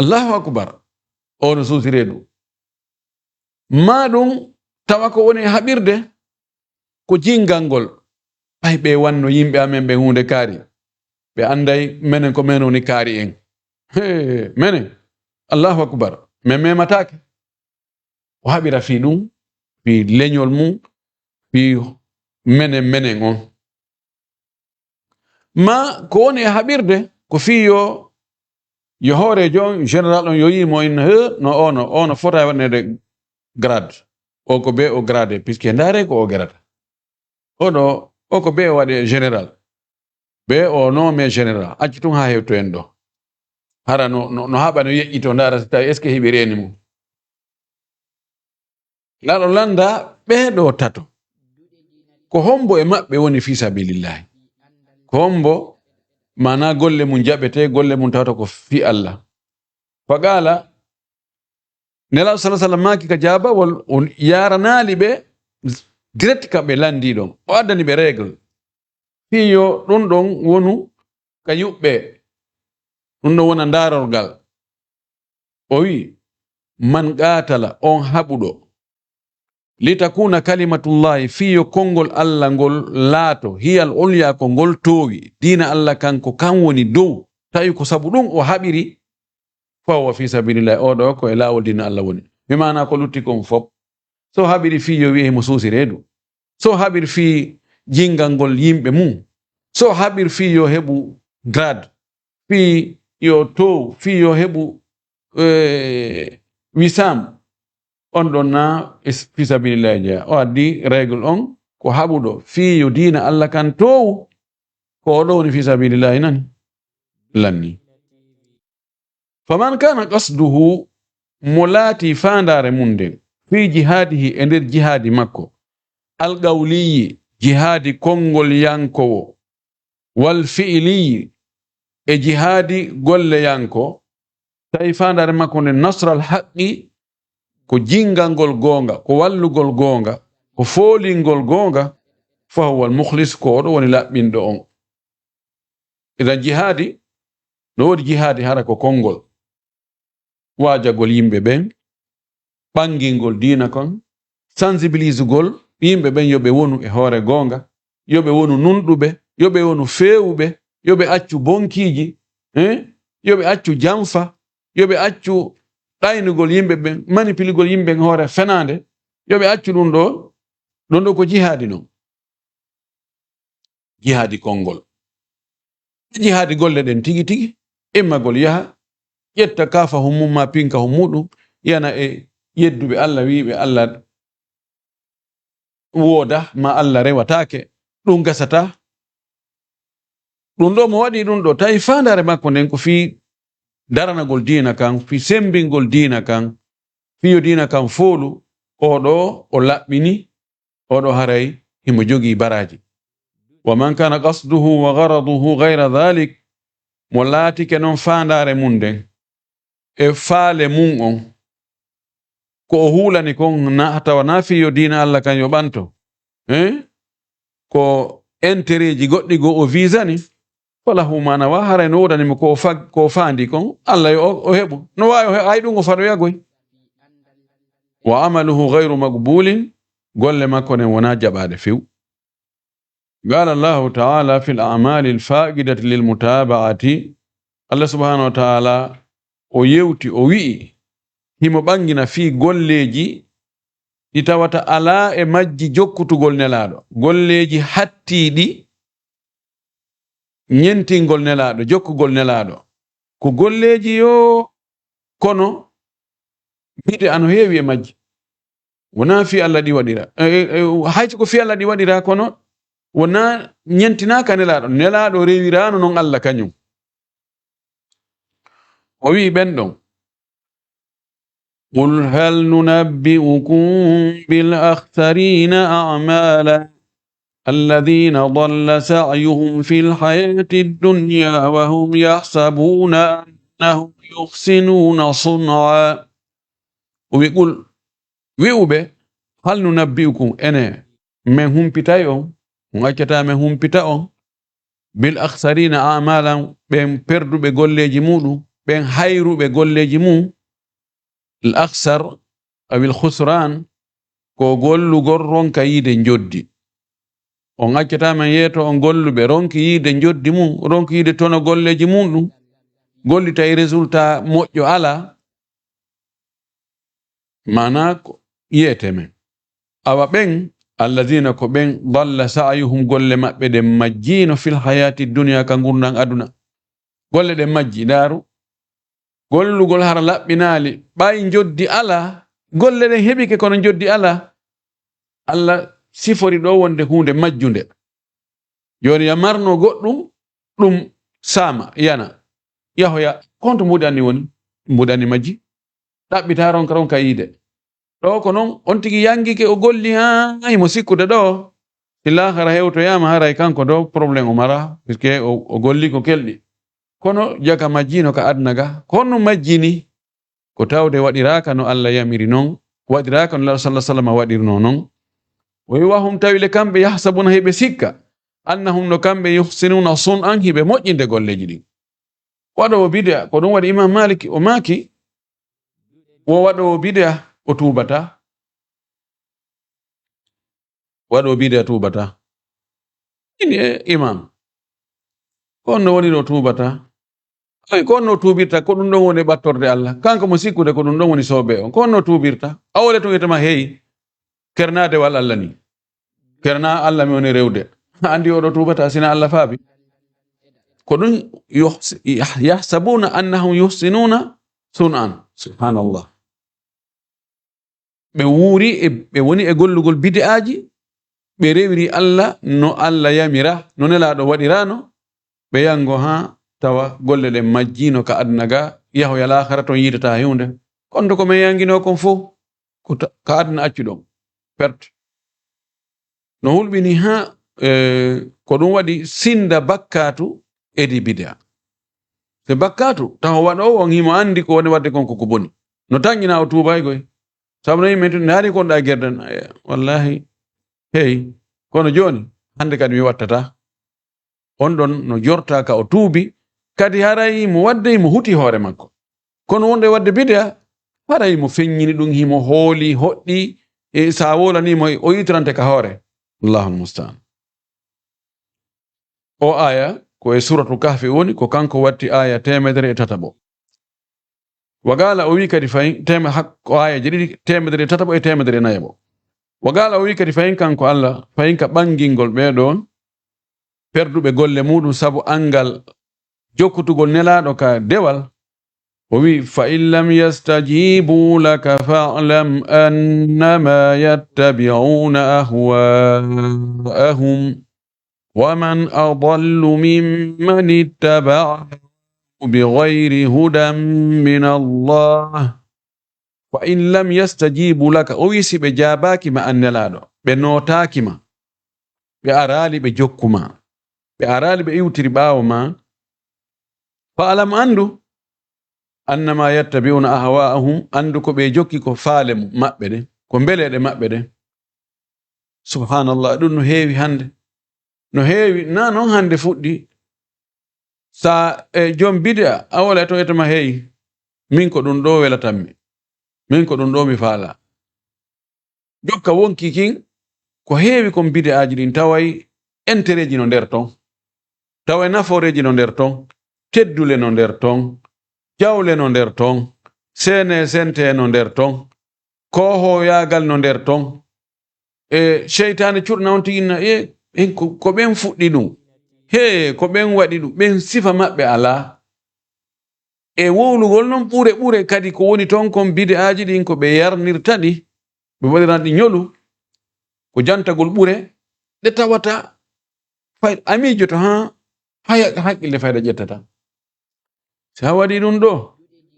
Allahu akbar ono suusi reedu maɗum tawa ko woni haɓirde ko jingal ngol ay ɓe wanno yimɓe amen ɓe hunde kaari ɓe anday menen ko men woni kaari en menen Allahu akbar men mematake o haɓira fi ɗum fi leñol mum fi menen on ma ko woni e haɓirde ko fi yo hoorejo on général on yo yimo in no fota waɗnede grade o ko be o grade puisque ndaare ko o gerata oɗo o ko be o waɗe général be o no me général acci tun ha hewto en ɗo hara no haɓa no yeƴƴito ndaara so tawi est ce que hiɓe reni mum laɗo landa ɓeɗo tato ko hombo e maɓɓe woni fi sabilillahi ko hombo mana golle mum jaɓete golle mum tawata ko fi Allah faqala nelaɗo sallallahu alaihi wasallam maki ka jabawol on yaranali ɓe direct kamɓe landi ɗon o addani ɓe règle fiyo ɗum ɗon wonu ka yuɓɓe ɗum ɗon wona darorgal o wi man qatala on haɓuɗo litakuna kalimatullahi fiyo konngol Allah ngol laato hiyal ulya ko ngol towi dina Allah kanko kan woni dow tawi ko sabu ɗum o haɓiri fawa fi sabilillahi oɗo ko e lawol dina Allah woni mi mana ko lutti kon fop so haɓiri fiyo wi'e mo suusi reedu so haɓir fi jingal ngol yimɓe mum so haɓir fi yo heɓu grade fi yo tow fi yo heɓu wisam on ɗon na fi sabilillahi jeeya o addi règle on ko haɓuɗo fi yo dina Allah kan tow ko oɗo woni fi sabilillahi nani lanni faman kana qasduhu mo laati fandare mum nden fi jihadihi e nder jihadi makko alqawliyi jihadi konngol yankowo wal fi'liyi e jihadi golle yanko tawi fandare makko nden nasral haqqi ko jingal ngol gonga ko wallugol gonga ko foolingol gonga fa huwa al mukhlis ko oɗo woni laɓɓinɗo on idan jihadi no wodi jihadi hara ko konngol wajagol yimɓe ɓen ɓangingol diina kon sensibilisugol yimɓe ɓen yoɓe wonu e hoore gonga yoɓe wonu nunɗuɓe yoɓe wonu feewuɓe yoɓe accu bonkiji yoɓe accu jamfa yoɓe accu ɗaynugol yimɓe ɓen manipiligol yimɓe ɓen hoore fenande yoɓe accu ɗum ɗo ko jihadi non jihadi konngol jihadi golle ɗen tigi tigi immagol yaha ƴetta kafa mum ma pinka muɗum yana e yedduɓe Allah wiɓe Allah wooda ma Allah rewatake ɗum gasata ɗum ɗo mo waɗi ɗum ɗo tawi fandare makko nden ko fi daranagol diina kan fi sembingol diina kan fiyo diina kan foolu oɗo o laɓɓini oɗo haray himo jogi baraji wa man kana qasduhu wa gharaduhu ghayra dhalik mo laatike noon fandare mum nden e faale mum on ko o hulani kon tawa na fiyo diina Allah kan yo ɓanto ko entereji goɗɗi go o visani falahu mana wa haray no wodanimo ko fandi kon Allah yo o heɓu no wawi hay ɗum o fano yagoy wa amaluhu ghayru maqbulin golle makko nen wona jaɓade few قال الله تعالى في الأعمال الفائدة للمتابعة الله سبحانه وتعالى o yewti o wi'i himo ɓangina fi golleji ɗi tawata ala e majji jokkutugol nelaɗo golleji hattiɗi ñentingol nelaɗo jokkugol nelaɗo ko golleji yo kono bide ano heewi e majji wona fi Allah ɗi waɗira hayso ko fi Allah ɗi waɗira kono wona ñentinaka nelaɗo rewirano non Allah kañum o wi ɓen ɗon qul hal nunabbi'ukum bil akhsarina a'mala alladhina dhalla sa'yuhum fil hayati dunya wa hum yahsabuna annahum yuhsinuna sun'a o wi qul wi'uɓe hal nunabbi'ukum ene min humpitay on ngaccata humpita on bil akhsarina a'malan ben perdube golleji mudum ben hayrube golleji mum al akhsar aw al khusran ko gollugol ronka yide joddi on ngaccata yeto on gollube ronki yide joddi mum ronki yide tono golleji mudum gollita e resultat moƴƴo ala mana ko yetemen awa ben alladhina ko ben dalla sa'yuhum golle mabbe de majjino fil hayati dunya ka gurdan aduna golle de majji daru gollugol har labbinali bay joddi ala golle de hebike kono joddi ala alla sifori do wonde hunde majjunde joni ya marno goddum dum sama yana yahoya konto mudani woni mudani majji dabbita ron kayide do ko non on tigi yangike o golli ha mo sikkude do ilakhara hewto yama haray kanko do problème o mara puisque o golli ko keldi kono jaka majjino ka adnaga kono majjini ko tawde wadiraka no Allah yamiri non wadiraka no Allah sallallahu alaihi wasallam wadirno non wa hum tawile kambe yahsabuna hibe sikka annahum no kambe yuhsinuna sun'an hibe mojjinde golleji din wado bid'a ko don wadi imam malik o maki wo wado bid'a o tubata wado bid'a tubata ini imam kono woni do tubata ay kono tubirta ko dum don woni battorde Allah kanko mo sikkude ko dum don woni sobe on kono tubirta awole to yetama hey kernade wal Allah ni kerna Allah mi woni rewde andi o do tubata sina Allah faabi ko dum yahsabuna annahum yuhsinuna sun'an subhanallah be wuri be woni e gollugol bid'aaji be rewiri Allah no Allah yamira no nelado wadirano be yango ha tawa golle le majjino ka adnaga yaho yala akhirato yidata hunde kondo ko me yangino kon fu ko ka adna accudon perte no hulbini ha ko dum wadi sinda bakkatu edi bid'a se bakkatu taw wado on himo andi ko woni wadde konko ko boni no tangina o tubay goy sabno yimeto naari kon da gerdan wallahi hey kono joni hande kadi mi wattata on don no jorta ka o tuubi kadi haray mo wadde mo huti hoore makko kono wonde wadde bid'a haray mo feññini dum himo hooli hoddi e sa wola ni mo o yitrante ka hoore Allahul musta'an o aya ko e suratul kahfi woni ko kanko watti aya temedere e tatabo wagala o wi kadi fayin tema hakko aya jidi temedere tatabo e temedere nayabo wagala o wi kadi fayin kanko Allah fayin ka bangingol be don perdube golle mudum sabu angal jokkutugol nelado ka dewal o wi fa illam yastajibu laka fa'lam annama yattabi'una ahwa'ahum ومن أضل ممن اتبع بغير هدى من الله وإن لم يستجيبوا لك أويسي بجاباك ما أنلادو بنوتاك ما بأرالي بجوكما بأرالي بإيوترباو ما فألم أندو أنما يتبعون أهواءهم أندو بيجوكي كفالم مأبده كمبلد مأبده سبحان الله دون هيوي هند no heewi na non hande fuddi sa jom bid'a awala to etama hey min ko dun do welatammi min ko dun do mi faala dokka wonki kin ko heewi kon bid'aaji din taway entereji no der ton taway naforeji no der ton teddule no der ton jawle no der ton sene sente no der ton ko ho yaagal no der ton e sheytaane curna on tinna ko ben fuddi dum he ko ben wadi dum ben sifa mabbe ala e wowlugol non bure kadi ko woni ton kon bid'aaji din ko be yarnirtadi be wadirandi nyolu ko jantagol bure de tawata fay amijo to ha haya hakkille fayda jettata sa wadi dum do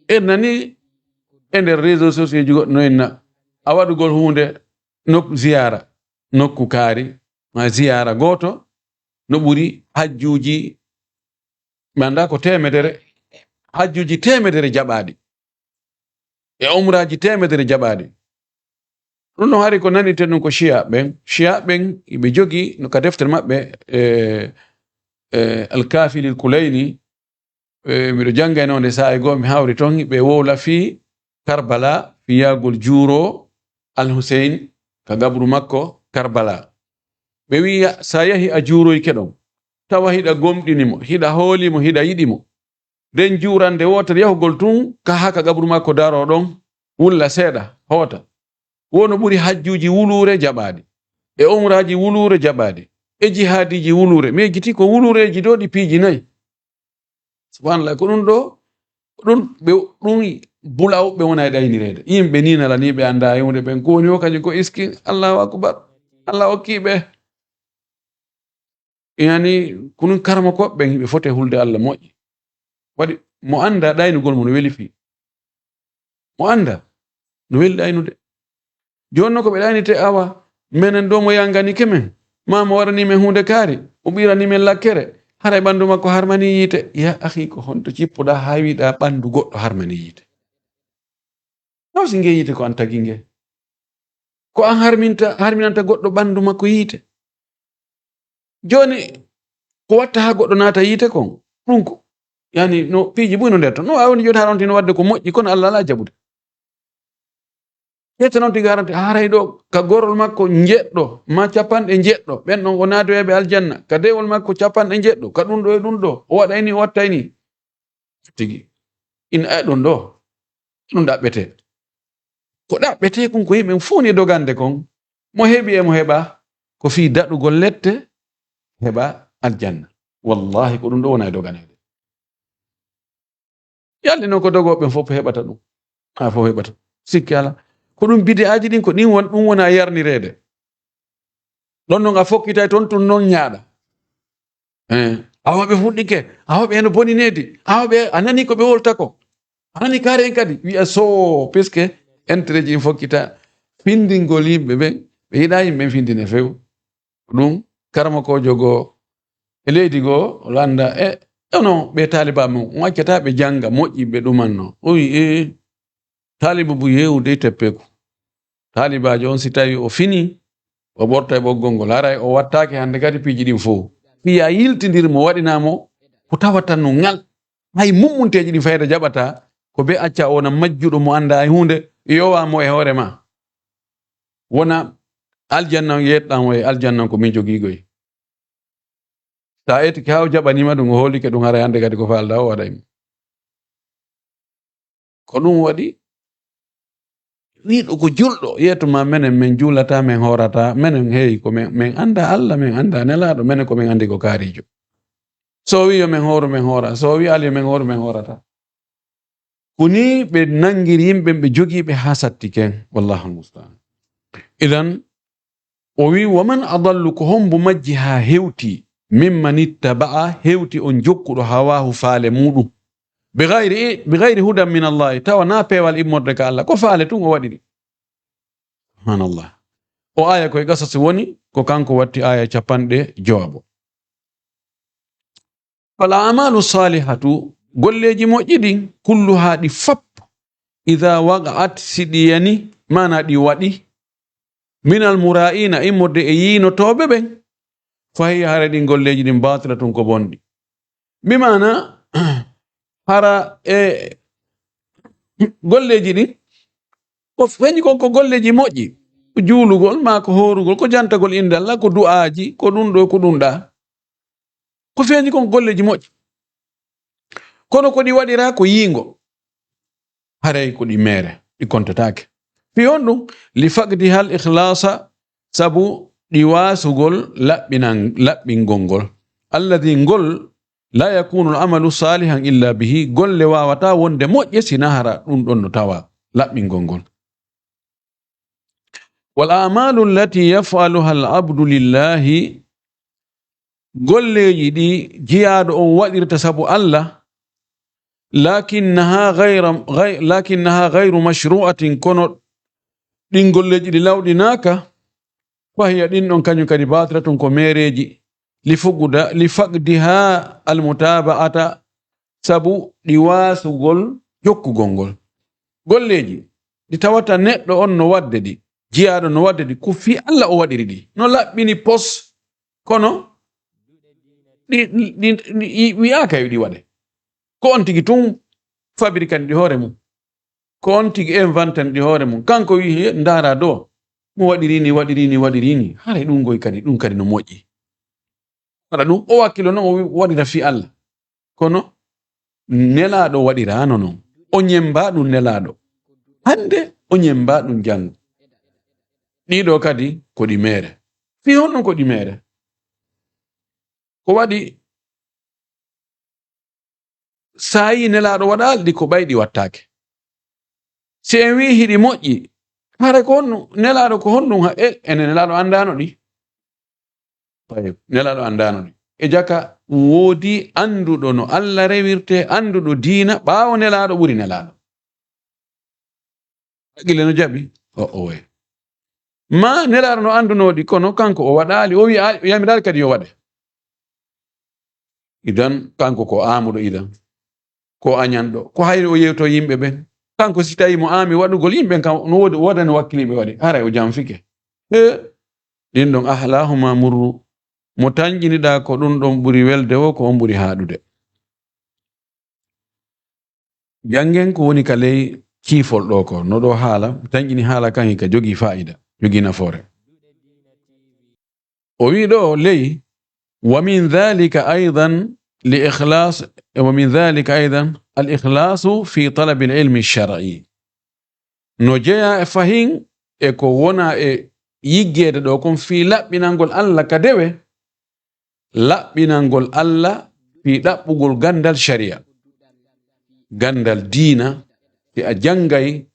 nani e der réseaux sociaux ji goddo enna awadugol hunde nok ziyara nokku kaari ma ziyara goto no buri hajjuji manda ko temedere hajjuji temedere jabadi e umraji temedere jabadi ɗum no hari ko nani ten ko shi'a ben ibe jogi no ka deftere mabbe al-kafi lil kulayni miɗo janga no nde sa'i go mi hawri ton be wowla fi Karbala fi yagol juro al-Hussein ka gabru makko Karbala be wi sa yahi a juuroy kedon tawa hida gomdinimo hida holimo hida yidimo den jurande wotere yahugol tun ka haka gabru makko daro don wulla seeda hota wono buri hajjuji wulure jabade e umraji wulure jabade e jihadiji wulure me giti ko wulureji do di piiji nay subhanallah ko dun be dun bulaw be wona daynirede yimbe ni nala ni be anda yonde ben ko nyo kaji ko iski Allahu akbar Allah okibe yani kunun karama ko be be fote hulde Allah moƴƴi wadi mo anda daynugol mo no weli fi mo anda no weli daynude jonno ko be daynite awa menen do mo yangani kemen mama warani men hunde kaari o birani men lakkere hara bandu makko harmani yite ya akhi ko honto cippuda hawida bandu goddo harmani yite no singe yite ko anta ginge ko an harminanta goddo bandu makko yite joni ko watta ha goddo nata yite kon dum ko yani no piiji buyno detto no awni joni haronti no wadde ko moƴƴi kono Allah la jabude yetta non ti garanti haray do ka gorol makko jeddo ma capande jeddo ben non wonado ebe aljanna ka dewol makko capande jeddo ka dum do e dum do o wadayni o wattayni tigi in adon do dum dabbete ko dabbete kun ko yimbe funi dogande kon mo hebi e mo heba ko fi dadugol lette heba aljanna wallahi ko dum do wona doganede yalli non ko dogobe fof hebata dum ha fof hebata sikki ala ko dum bid'aaji din ko din wona yarnirede don non a fokkitay ton tun non nyaada awabe fuddike awabe en boninedi awabe anani ko be wolta ko anani kare en kadi wi so peske entreji fokkita findingol yimbe be yida yimbe findine few dum karama ko jogo e leydi go landa no be taliba mo waccata be janga moƴƴi be dumanno o wi talibu bu yewde teppeku talibajo on si tawi o fini o borta e boggol ngol haray o wattaake hande kadi piiji din fo fiya yiltidir mo wadinamo ko tawata no ngal hay mummunteji din fayda jabata ko be acca ona majjudo mo anda hunde yowa mo e hore ma wona aljanna yettan way aljanna ko min jogigoy ta eti kaw jabanima dum holike dum haray hande kadi ko falda o wadaymo ko dum wadi wiido ko juldo yetuma menen men julata men horata menen hey ko men anda Allah men anda nelaado menen ko men andi ko kaarijo so wi men hora so wi ali men horata kuni be nangiri yimbe be jogi be hasatti ken wallahu musta'an idan o wi waman adallu ko hombu majjiha hewti mimman ittaba'a hewti on jokkudo hawahu faale mudum بغير هدى من الله توا نابيوال إمودك الله كفالتون ودي سبحان الله o aya koy gasas woni ko kanko watti aya capande jawabo fala amalu salihatu golleji moƴƴi kulluha di fap idha waqa'at sidiyani mana di wadi min al mura'ina imode e yino tobe ben fahi hare di golleji din batilatun ko bondi bimana hara golleji din ko feñi ko golleji moƴƴi ko juulugol ma ko horugol ko jantagol inde Allah ko du'aaji ko dum do ko dunda ko feñi ko golleji moƴƴi kono ko di wadira ko yingo haray ko di mere di kontataake fi on li faqdi hal ikhlasa sabu di wasugol labbingol alladhi ngol la yakunu al-amalu salihan illa bihi golle wawata wonde moƴƴe sinahara dum don no tawa labbingol ngol wal a'malu allati yaf'aluha al-'abdu lillahi golleji di jiyaado on wadirta sabu Allah lakinnaha ghayru mashru'atin kono din golleji di lawdinaka fa hiya din don kanyum kadi batratun ko mereji li faqdiha almutaba'ata sabu di wasugol jokkugol ngol golleji di tawata neddo on no wadde di jiyaɗo no wadde ɗi ko fi Allah o waɗiri ɗi no laɓɓini pos kono ɗi wiyaka yo ɗi waɗe ko on tigi tun fabricant ɗi hoore mum ko on tigi inventan ɗi hoore mum kanko wi ndara do mo waɗirini haray ɗum goy kadi ɗum kadi no moƴƴi waɗa ɗum o wakkilo noon o waɗira fi Allah kono nelaɗo waɗirano noon o ñemba ɗum nelaɗo hande o ñemba ɗum jango ɗiɗo kadi ko ɗi mere fi honɗum ko ɗi mere ko waɗi sayi nelaɗo waɗali ɗi ko ɓayɗi wattake si en wi hiɗi moƴƴi hare ko honɗum nelaɗo ko honɗum ene nelaɗo andano ɗi nelaɗo andano ɗi e jaka woodi anduɗo no Allah rewirte anduɗo diina ɓawo nelaɗo ɓuri nelaɗo haqqille no jaɓi owe ma nelaɗo no andunoɗi kono kanko o waɗali o wi yamiɗali kadi yo waɗe idan kanko ko amuɗo idan ko añanɗo ko hayri o yewto yimɓe ɓen kanko si tawi mo ami waɗugol yimɓe kam no wodani wakkiliɓe waɗi haray o janfike ɗin ɗon ahlahuma murru mo tañƴiniɗa ko ɗum ɗon ɓuri welde o ko on ɓuri haɗude jangen ko woni ka ley kiifol ɗo ko no ɗo haala tañƴini haala kan hika jogi fa'ida jogi nafoore o wi ɗo ley ومن ذلك أيضا الإخلاص في طلب العلم الشرعي نجيا فهين eko wona e yiggede ɗo kon fi laɓɓinangol Allah ka dewe laɓɓinangol Allah fi ɗaɓɓugol gandal sharia gandal diina si a jangay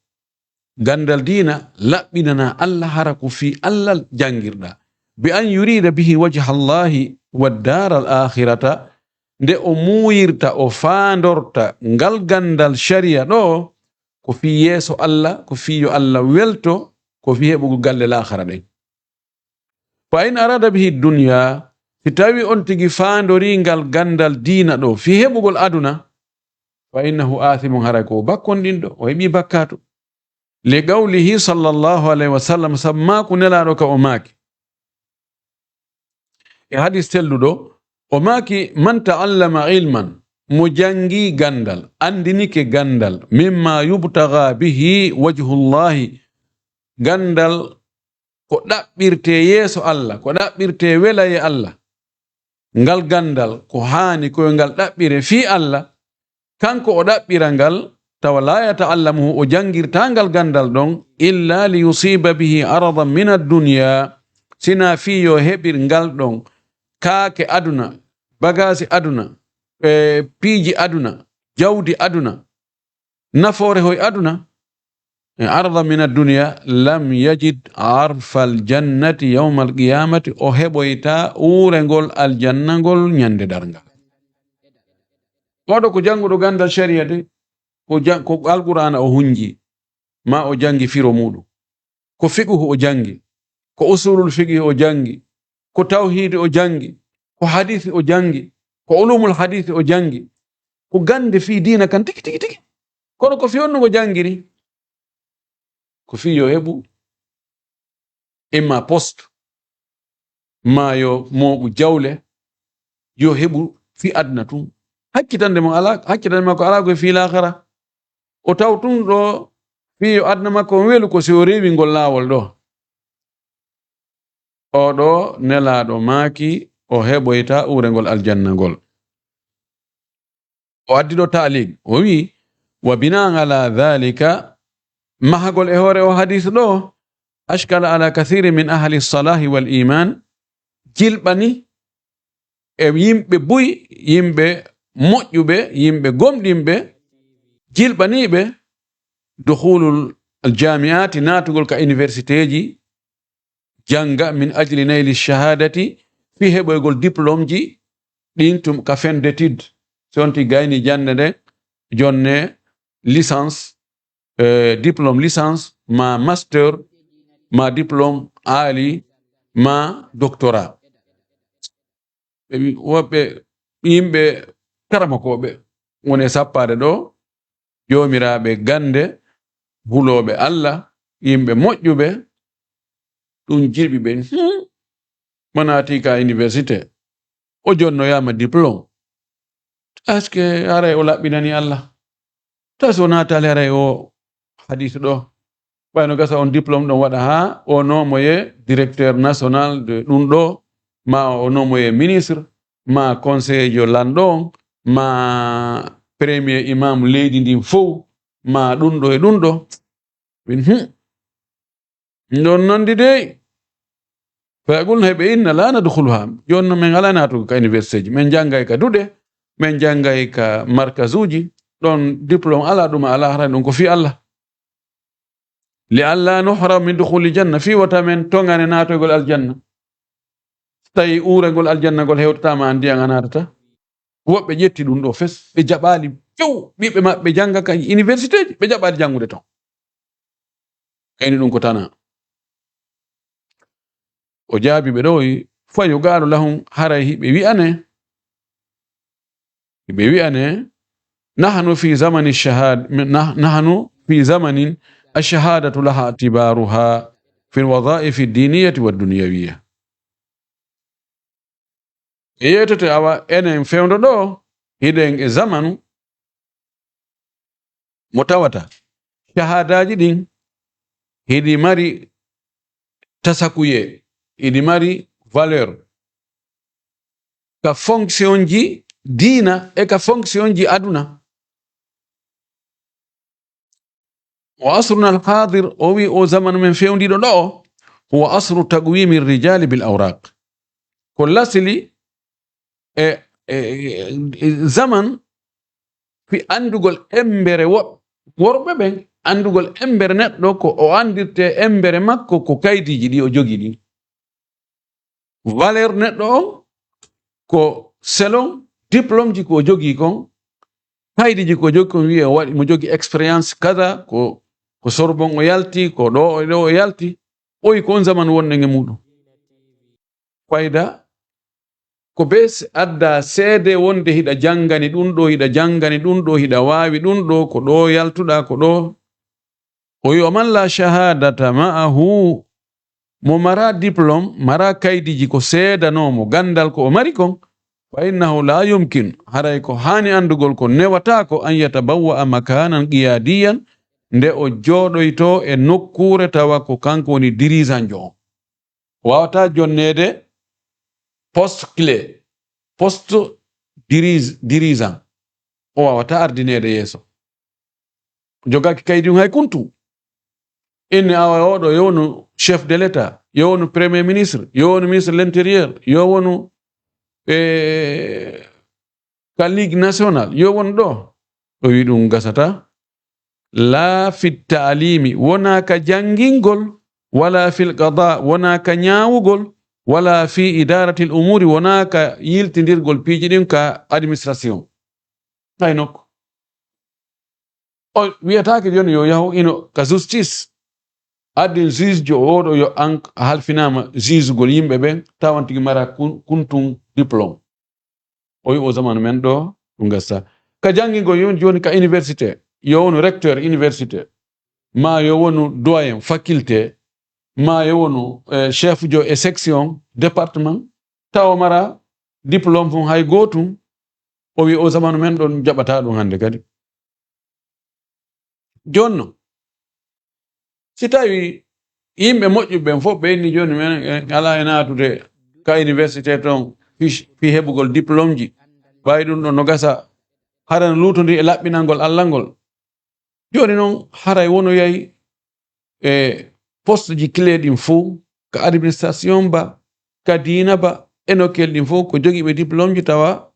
gandal diina laɓɓinana Allah hara ko fi Allah jangirɗa bi an yurida bihi wajha Allahi wa dar al akhirata nde o muyirta o faandorta ngal gandal sharia ɗo ko fi yeeso Allah ko fi yo Allah welto ko fi heɓugo galle l'akhira ɗen fa in arada bihi dunya si tawi on tigi faandori ngal gandal diina ɗo fi heɓugol aduna fa innahu athimun haray ko bakkonɗinɗo o heɓi bakkato li qawlihi sallallahu alayhi wa sallam sammaku nelaɗo ka o maaki e hadis telluɗo o maaki man ta'allama ilman mo jangi gandal andinike gandal mimma yubtaga bihi wajhullahi gandal ko ɗaɓɓirte yeeso Allah ko ɗaɓɓirte welaye Allah ngal gandal ko haani koye ngal ɗaɓɓire fi Allah kanko o ɗaɓɓira ngal tawa la yata'allamuhu o jangirta ngal gandal ɗon illa li yusiba bihi aradan min ad-dunya sina fi yo heɓir ngal ɗon kaake aduna bagasi aduna piiji aduna jawdi aduna nafoore hoy aduna arda min ad-dunya lam yajid arfa al-jannati yawma al-qiyamati o heɓoyta uurengol aljanna ngol ñande darngal oɗo ko janguɗo gandal sharia de ko alqur'ana o hunji ma o jangi firo muɗum ko fiqhu o jangi ko usulul fiqhi o jangi ko tawhid o jangi ko hadith o jangi ko ulumul hadith o jangi ko gande fi diina kan tigi kono ko fi onnugo jangiri ko fi yo heɓu imma poste ma yo moɓu jawle yo heɓu fi adna tun hakkitande makko ala koye fi l'akhira o taw tun ɗo fi yo adna makko welu ko si o rewi ngol laawol ɗo oɗo nelaɗo maaki o heɓoyta urengol aljanna ngol o addiɗo ta'liq o wi wa binan ala dhalika mahagol e hoore o hadith ɗo ashkala ala kathiri min ahli salahi wal iman jilɓani e yimɓe buy yimɓe moƴƴuɓe yimɓe gomɗinɓe jilɓaniɓe dukhulul aljamiati natugol ka université ji janga min ajli nayli shahadati fi heɓoygol diplôme ji ɗin tum ka fin d'étude sonti gayni jande nde jonne licence diplôme licence ma master ma diplôme ali ma doctorat woɓɓe yimɓe karamakoɓe woni sappade ɗo jomiraɓe gande huloɓe Allah yimɓe moƴƴuɓe ɗum jirɓi ɓen manati ka université o jonnoyama diplôme est-ce que aray o laɓɓinani Allah tas o natali aray o hadith ɗo ɓayno gasa on diplôme ɗon waɗa ha o nomoye directeur national de ɗum ɗo ma o nomoye ministre ma conseiller jo lanɗo on ma premier imam leydi ndin fof ma ɗum ɗo e ɗum ɗo min ɗon nondi dey فقلنا بإن لا ندخلها جون من على ناتو كيونيفرسيتي من جانغاي كدودة من جانغاي كمركزوجي دون دبلوم على دوما على هران دونكو في الله لألا نحرم من دخول الجنة في وتمن تونغاني ناتو يقول الجنة تاي أورا يقول الجنة يقول هيو تاما عندي أنا نارتا وب بجيتي دون دو فس بجابالي فيو بجانغا كيونيفرسيتي بجابالي جانغو دتون كيني دونكو تانا o jaabi ɓe ɗo fayo gaaro lahum haray hiɓe wi'ane nahnu fi zamani shahad nahnu fi zamanin ash-shahadatu laha atibaruha fi al-wadha'if ad-diniyati wad-dunyawiyya yetete awa enen fewndo ɗo hiɗen e zamanu mo tawata shahadaji ɗin hiɗi mari tasakuye idi mari valeur ka fonction ji dina e ka fonction ji aduna wa asruna al-hadir o zaman men fewndiɗo ɗo huwa asru taqwimi rijali bil awraq ko lasili zaman fi andugol embere worɓe ɓen andugol embere neɗɗo ko o andirte embere makko ko kaydiji ɗi o jogi ɗi valeur neɗɗo on ko selon diplôme ji ko jogi kon kaydiji ko jogi kon wiye waɗi mo jogi expérience kaza ko sorbon o yalti ko ɗo o yalti oyi kon zaman wonde nge muɗum fayda ko be adda seede wonde hiɗa jangani ɗum ɗo hiɗa wawi ɗum ɗo ko ɗo yaltuɗa ko ɗo o wi man la shahadata ma'ahu mo mara diplôme mara kaydiji ko seedanomo gandal ko o mari kon fa innahu la yumkin haray ko hani andugol ko newata ko an yatabawwa makanan qiyadiyan nde o jooɗoyto e nokkure tawa ko kanko woni dirigeant jo wawata jonnede poste clé poste dirigeant o wawata ardinede yeeso jogaki kaydi hay kuntu inni awa oɗo yownu chef de l'état yownu premier ministre yownu ministre de l'intérieur yownu ka ligue national yowonu ɗo o wi ɗum gasata la fi ta'limi wona ka jangingol wala fil qada wona ka nyaawugol wala fi idarati al umuri wona ka yiltindirgol piiji ɗin ka administration hay nokko o wiyatake joni yo yahu ino ka justice addin juge jo oɗo yo an halfinama jugegol yimɓe ɓen tawan tigi mara kuntum diplôme o wi o zamanu men ɗo ɗum gasta ka jangingol joni ka université yo wonu recteur université ma yo wonu doyen faculté ma yo wonu chef jo e section département tawa mara diplôme fum hay gotum o wi o zamanu men ɗon jaɓata ɗum hande kadi jonno si tawi yimɓe moƴƴuɓe fof ɓe inni joni men ala e natude ka université ton fi heɓugol diplôme ji ɓawi ɗum ɗo no gasa haɗa no lutodi e laɓɓinalngol allahngol joni noon haray wono yayi e poste ji clé ɗin fo ka administration ba ka dina ba e nokkel ɗin fo ko jogiiɓe diplôme ji tawa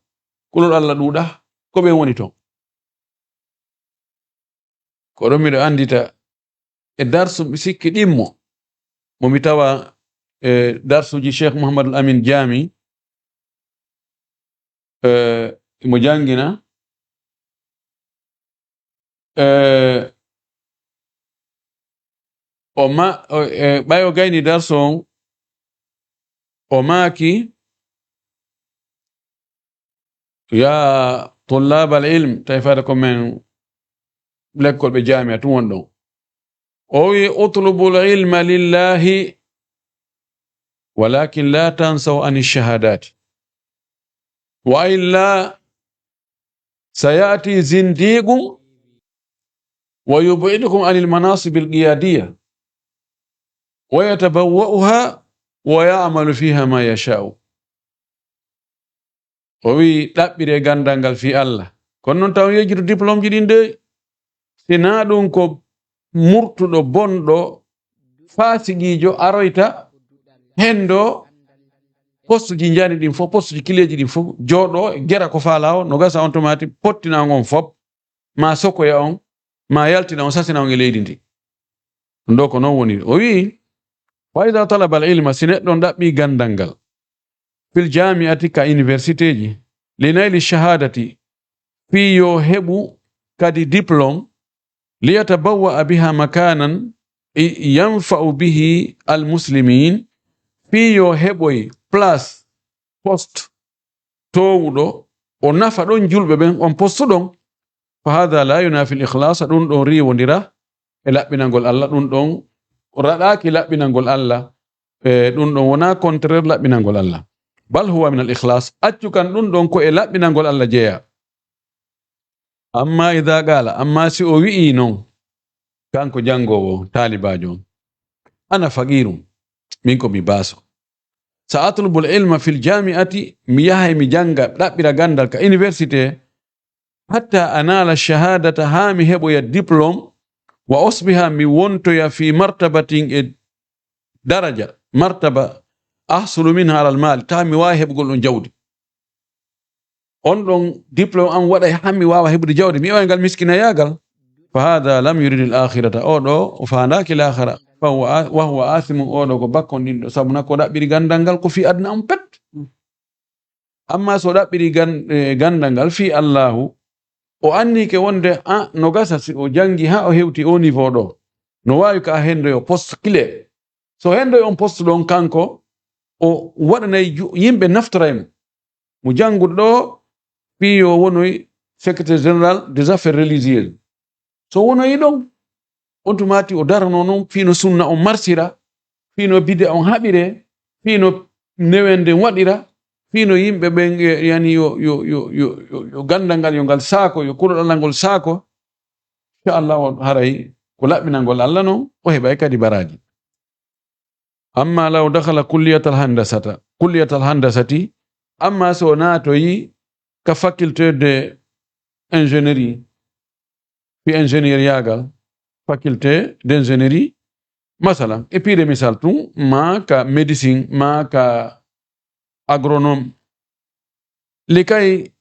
kulol Allah ɗuuɗa ko ɓe woni ton ko ɗon miɗo andita e darsu mi sikki ɗimmo momi tawa e darsuji Cheikh Mouhamadou Amin Jami mo jangina ɓayo gayni darsu on o maaki ya طلاب العلم تيفاد كومن لكل بجامعة وندو أو اطلبوا العلم لله ولكن لا تنسوا عن الشهادات وإلا سيأتي زنديق ويبعدكم عن المناصب القيادية ويتبوأها ويعمل فيها ما يشاء. وي تابيري غاندانغال في الله كون تاو يجر دبلوم جي دي سينا دون كو murtuɗo bonɗo faasigiijo aroyta hendo poste ji jani ɗin fof poste ji kileji ɗin fof jooɗo gera ko faalawo no gasa on tomati pottina on fof ma sokoya on ma yaltina on sasina on e leydi ndi ndo ko non woni o wi wa ida talaba al ilma si neɗɗo ɗaɓɓi gandal fil jami'ati ka université ji linayli shahadati fi yo heɓu kadi diplôme ليتبوأ بها مكانا ينفع به المسلمين في يوهبوي بلاس بوست تودو ونفع دون جلب بين on post دون فهذا لا ينافي الإخلاص دون ري وندرا لا بنقول الله دون رداك لا بنقول الله دون ونا كونترير لا بنقول الله بل هو من الإخلاص أتوكان دون كو لا بنقول الله جيا amma idha gala amma si o wi'i non kanko jangowo talibajo ana faqirum min ko mi baso sa'atlubu al-ilma fil jami'ati mi yahay mi janga dabbira gandal ka university hatta anala shahadata ha mi hebo ya diplôme wa usbiha mi wonto ya fi martabatin e daraja martaba ahsulu minha ala al-mal ta mi wa hebgol on jawdi on ɗon diplôme am waɗa hammi wawa heɓude jawdi mi ƴewa ngal miskina yagal fa hada lam yurid al akhirata oɗo o fandaki l akhira wa huwa athimun oɗo ko bakkon ɗinɗo sabu nakko ɗaɓɓiri gandal ngal ko fi adna on pet amma so ɗaɓɓiri gandal ngal fi allahu o annike wonde no gasa si o jangi ha o hewti o niveau ɗo no wawi ka hendoyo poste clé so hendoyo on poste ɗon kanko o waɗanay yimɓe naftoraymo mo janguɗo ɗo piyo wonoy secrétaire général des affaires religieuses so wonoy ɗon on tumati o darano non fino sunna on marsira fino bide on haɓire fino newende waɗira fino yimɓe ɓen yani yo gandal ngal yo ngal saako yo kuɗoɗal ngol saako inchallah o haray ko laɓɓinangol Allah non o heɓay kadi baraji amma law dakhala kulliyatal handasati amma so natoyi ka faculté de ingénierie fi ingénieur yagal faculté d'ingénierie masalan et puis misal tun ma ka médecine ma ka agronome likay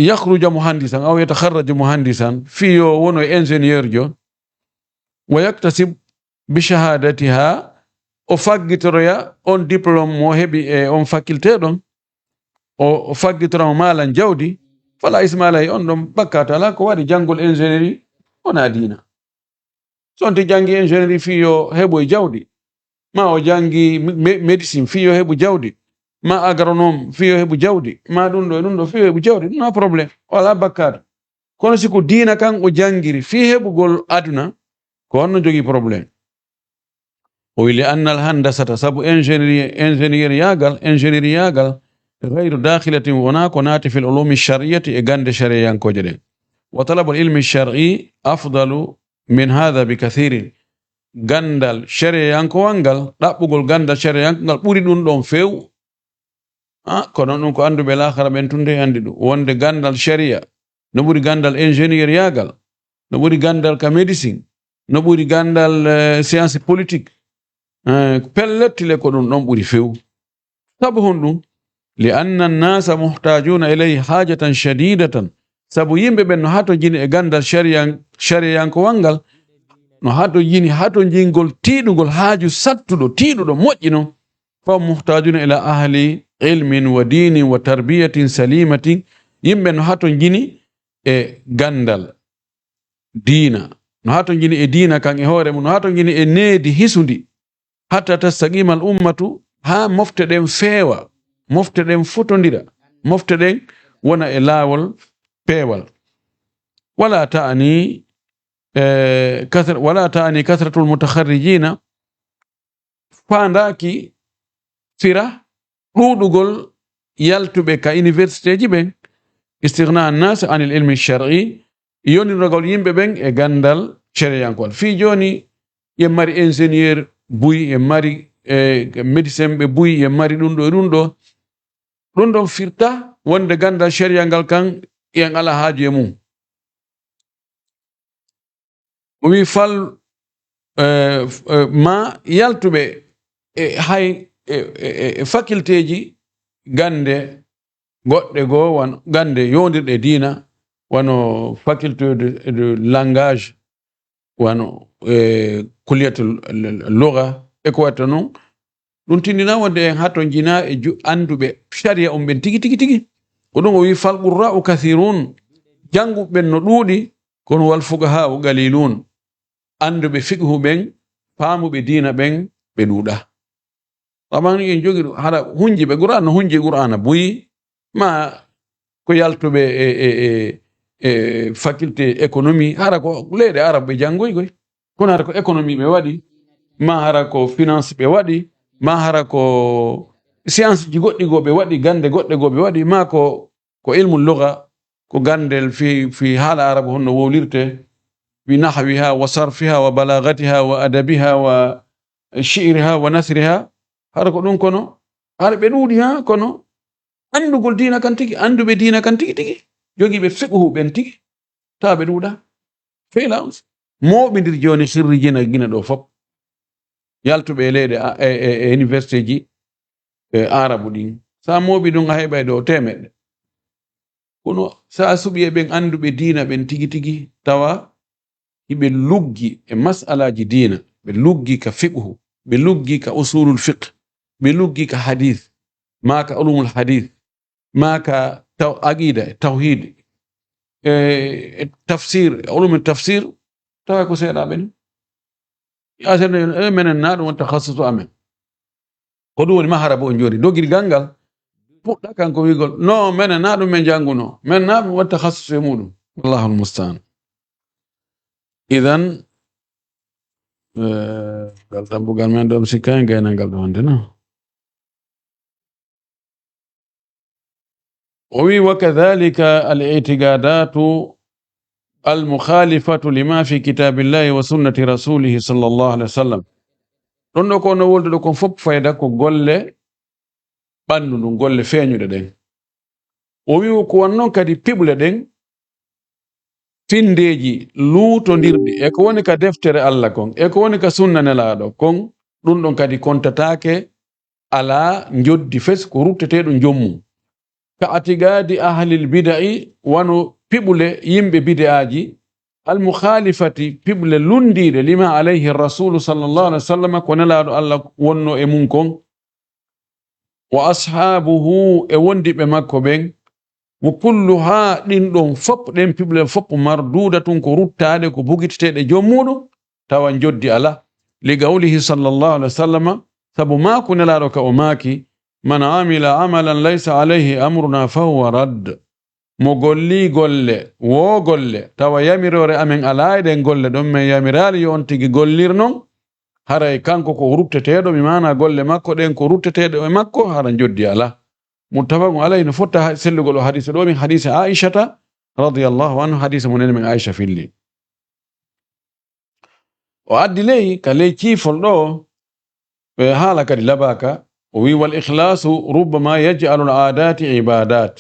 yakhruja muhandisan aw yatakharraj muhandisan fi wono ingénieur jo wa yaktasib bi shahadatiha o faggitoroya on diplôme mo hebi on faculté don o faggitoro malan jawdi fala ismalay on ɗon bakkata ala ko waɗi janngol ingénierie wona diina sonti jangi ingénierie fiyo heɓoy jawdi ma o jangi médecine fiyo heɓu jawdi ma agronome fiyo heɓu jawdi ma ɗum ɗo fiyo heɓu jawdi ɗum na probléme wala bakkata kono siko diina kan o jangiri fi heɓugol aduna ko onno jogui probléme o wi li anna al handasata sabu ingénieur yagal غير داخلة هناك وناتي في العلوم الشرعية إجاند شرعيان كوجدين وطلب العلم الشرعي أفضل من هذا بكثير غاندال شرعيان كوانغال رابوغول غاندال شرعيان كوانغال بوري دون فيو كونون نكو أندو بالآخرة بنتوندي أندو وند غاندال شرعية نبوري غاندال إنجينير ياغال نبوري غاندال كميديسين نبوري غاندال سيانسي بوليتيك بلت لكونون نبوري فيو تابهون لأن الناس محتاجون إليه حاجة شديدة sabu yimɓe ɓen no hato jini e gandal shariyankowangal no hato jini hato jingol tiiɗugol haaju sattuɗo tiiɗuɗo moƴƴino fa muhtajuna ila ahli ilmin wa dinin wa tarbiyatin salimatin yimɓe no hato jini e gandal diina no hato jini e diina kan e hoore mum no hato jini e needi hisundi hatta tastaqima al ummatu ha mofte ɗen feewa mofte ɗen fotondira mofte ɗen wona e laawol peewal wala ta'ani kathratul mutakharrijina faandaki fira ɗuɗugol yaltuɓe ka université ji ɓen istighna annas anil ilmi shar'i yonirogol yimɓe ɓen e gandal shariyankol fi joni yen mari ingénieur buy yen mari médecin ɓe buy yen mari ɗum ɗo e ɗum ɗon firta wonde gandal sharia ngal kan yen ala haaju e mum o wi fal ma yaltuɓe hay faculté ji gande goɗɗe goo wano gande yondirɗe diina wano faculté de langage wano kulliyatul lugha e ko watta noon ɗum tindina wonde en hatto jina e anduɓe sharia on ɓen tigi ko ɗum o wi fal qurra'u kathirun janguɓen no ɗuuɗi kono wal fuqaha qalilun anduɓe fiqhu ɓen faamuɓe diina ɓen ɓe ɗuuɗa amani en jogi hara hunji ɓe qur'an no hunji qur'ana buyi ma ko yaltuɓe faculté économie hara ko leyɗe arab ɓe jangoy goy kono hara ko économie ɓe waɗi ma hara ko finance ɓe waɗi ma hara ko science ji goɗɗi go ɓe waɗi gande goɗɗe go ɓe waɗi ma ko ilmu lugha ko gandel fi haala arab honno wowlirte fi nahwiha wa sarfiha wa balagatiha wa adabiha wa shi'riha wa nasriha hara ko ɗum kono hara ɓe ɗuuɗi ha kono andugol diina kan tigi anduɓe diina kan tigi jogiiɓe fiqhu ɓen tigi tawa ɓe ɗuuɗa feyla moɓidir joni sirri jina gina ɗo fop yaltuɓe leyɗe e université ji arabu ɗin sa moɓi ɗum a heɓay ɗo temeɗɗe kono sa suɓi e ɓen anduɓe diina ɓen tigi tawa hiɓe luggi e masalaji diina ɓe luggi ka fiqhu ɓe luggi ka usulul fiqh ɓe luggi ka hadith ma ka ulumul hadith ma ka aqida tawhid tafsir ulumul tafsir tawa ko seeɗaɓe ni yasene menen na ɗum won takhassusu amen ko ɗum woni mahara bo joni dogirgal ngal puɗɗa kanko wigol non menen na ɗum men janguno men na ɗum won takhassusu e muɗum wallahu almustaan idan gal tambugal men ɗo sikka en gaynangal ɗo wonde no وي وكذلك الاعتقادات المخالفة لما في كتاب الله وسنة رسوله صلى الله عليه وسلم ɗon ɗo ko no wolduɗo kon fof fayda ko golle ɓandu ɗum golle feeñuɗe ɗen o wi ko wonnon kadi piɓle ɗen findeji luutodirɗi e ko woni ka deftere Allah kon e ko woni ka sunna nelaɗo kon ɗum ɗon kadi kontatake ala joddi fes ko rutteteɗo jommum ka atigadi ahlil bidai wano piɓule yimɓe bid'aji al mukhalifati piɓule lundiɗe lima alayhi rasulu sallallahu alaihi wasallam ko nelaɗo Allah wonno e mum kon wa ashabuhu e wondiɓe makko ɓen wo kulluha ɗin ɗon fop ɗen piɓule fop mardudatun ko ruttade ko bugiteteɗe jommuɗum tawa joddi ala li gawlihi sallallahu alaihi wasallam sabu ma ko nelaɗo ka o maaki man amila amalan laysa alayhi amruna fahuwa radd mo golli golle wo golle tawa yamirore amen ala eɗen golle ɗon men yamirali yo on tigi gollir non haray kanko ko rutteteɗo mi mana golle makko ɗen ko rutteteɗo e makko hara joddi ala muttafaqun alayhi no fotta sellugol o hadise ɗo min hadise aishata radiyallahu anhu hadise mo nene men aisha filli o addi ley ka ley ciifol ɗo ɓe haala kadi labaka o wi wal ikhlasu rubbama yaj'alu al adati ibadat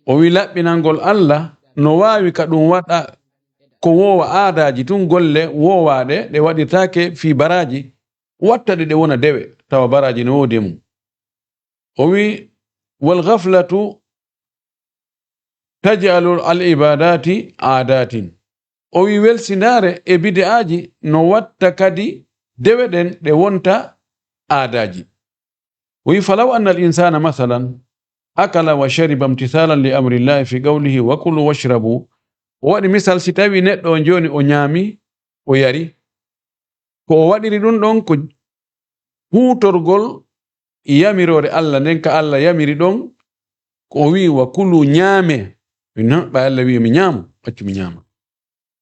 o wi laɓɓinangol Allah no wawi ka ɗum waɗa ko wowa aadaji tun golle wowaɗe ɗe waɗirtake fi baraji wattade ɗe wona dewe tawa baraji no wodi mum o wi wal ghaflatu taj'alu al ibadati aadatin o wi welsinare e bid'aji no watta kadi dewe ɗen ɗe wonta aadaji wi falaw anna al insana mathalan akala wa shariba imtithalan li amri llahi fi qawlihi wa kulu washrabu o waɗi misal si tawi neɗɗo joni o ñaami o yari ko o waɗiri ɗum ɗon ko huutorgol yamirore Allah nden ka Allah yamiri ɗon ko o wi wa kulu ñaame ɓa Allah wi mi ñaamu accu mi ñaama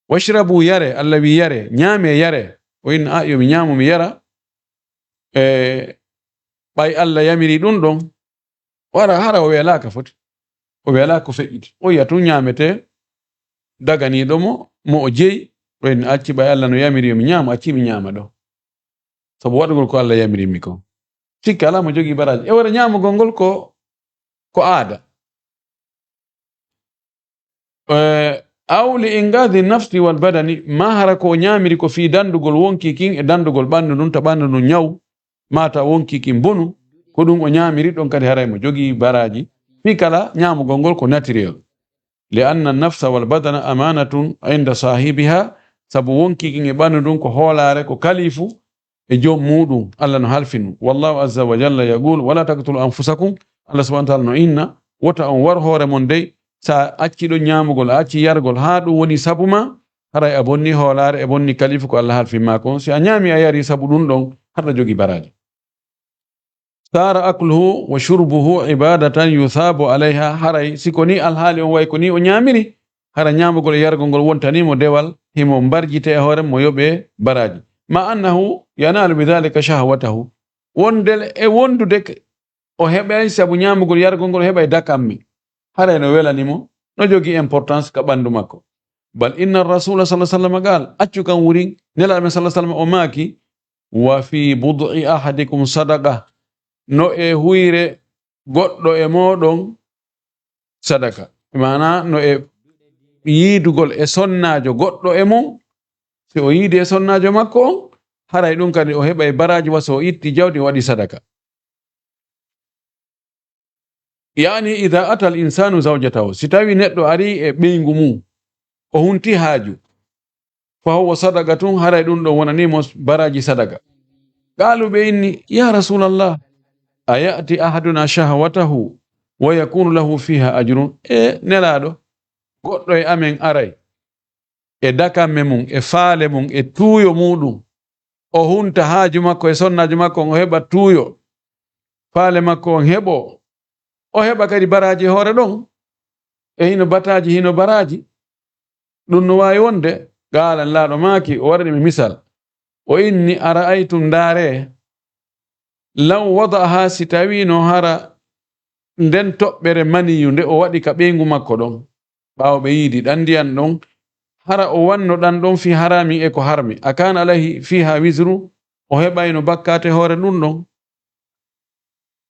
washrabu yare Allah wi yare ñaame yare o inna a yo mi ñaamu mi yara ɓay Allah yamiri ɗum ɗon wara hara o welaka foti o welaka ko feƴƴiti o yiya tun ñamete daganiɗo mo o jeeyi ɗo en acci ɓay Allah no yamiri yomi ñaama acci mi ñaama ɗo sabu waɗugol ko Allah yamirimi ko sikki ala mo jogii baraji e wara ñamugol ngol ko aada aw li ingadi nafsi wal badani ma hara ko ñamiri ko fi dandugol wonki kin e dandugol ɓandu ɗum to ɓandu ɗum ñaw mata wonki kin bonu ko ɗum o ñamiri ɗon kadi haray mo jogii baraji fi kala ñamugol ngol ko naturel li anna nafsa wal badana amanatun inda sahibiha sabu wonki kin e ɓandu ɗum ko hoolare ko kalifu e joom muɗum Allah no halfinu wallahu azza wa jalla yaqul wala taqtulu anfusakum Allah subhanahu wa ta'ala no inna wota on war hoore mon dey sa acci ɗo ñamugol a acci yargol ha ɗum woni sabu ma haray a bonni hoolare e bonni kalifu ko Allah halfima ko si a ñaami a yari sabu ɗum ɗon haɗa jogi baraji sara akluhu wa shurbuhu ibadatan yuthabu alayha haray siko ni alhaali on way ko ni o ñamiri hara ñamugol e yargol ngol wontanimo dewal himo mbarjite e hoore mo yoɓe baraji ma annahu yanalu bidhalika shahwatahu wondel e wondude o heɓay sabu ñamugol yargol ngol heɓay dakammi haray no welanimo no jogi importance ka ɓandu makko bal inna rasula sallallahu alaihi wasallam gal accu kan wurin nelaɓe sallallahu alaihi wasallam o maaki wa fi bud'i ahadikum sadaqa no e huyre goɗɗo e moɗon sadaka mana no e yiidugol e sonnajo goɗɗo e mum si o yiidi e sonnajo makko on haray ɗum kadi o heɓa e baraji waso o itti jawdi waɗi sadaka yani ida ata al insanu zawjatahu si tawi neɗɗo ari e ɓeygu mum o hunti haaju fa huwa sadaqatun haray ɗum ɗo wonanimo baraji sadaka qalu ɓe inni ya rasulallah ayati ahaduna shahwatahu wa yakunu lahu fiha ajrun nelaɗo goɗɗo e amen aray e dakamme mum e faale mum e tuuyo muɗum o hunta haaju makko e sonnajo makko o heɓa tuuyo faale makko on heɓo o heɓa kadi baraji hoore ɗon e hino bataji hino baraji ɗum no wawi wonde galan laaɗo maaki o waɗanimi misal o inni ara'aytum ndaare law wada'aha si tawi no hara nden toɓɓere maniyu nde o waɗi ka ɓeygu makko ɗon ɓaawo ɓe yiidi ɗan ndiyan ɗon hara o wanno ɗan ɗon fi harami e ko harmi akana alayhi fiha wisru o heɓayno bakkate hoore ɗum ɗon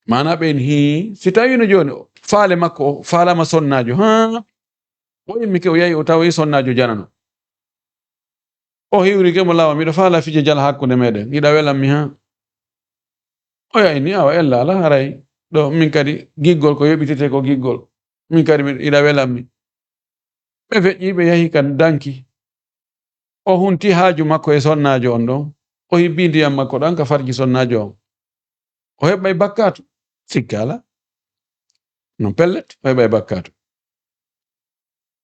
mana ɓen hi si tawino joni faale makko faalama sonnajo ha o yimmi ke o yahi o tawi sonnajo janano o hiwrike mo lawa miɗo faala fije jala hakkunde meɗen yiɗa welanmi ha o yahi ni awa ella ala haray ɗo min kadi giggol ko yoɓitete ko giggol min kadi yiɗa welanmi ɓe feƴƴi ɓe yahi kan danki o hunti haaju makko e sonnajo on ɗon o hibbi ndiyam makko ɗan ka farji sonnajo on o heɓɓay bakkatu sikki ala no pellet o heɓay bakkatu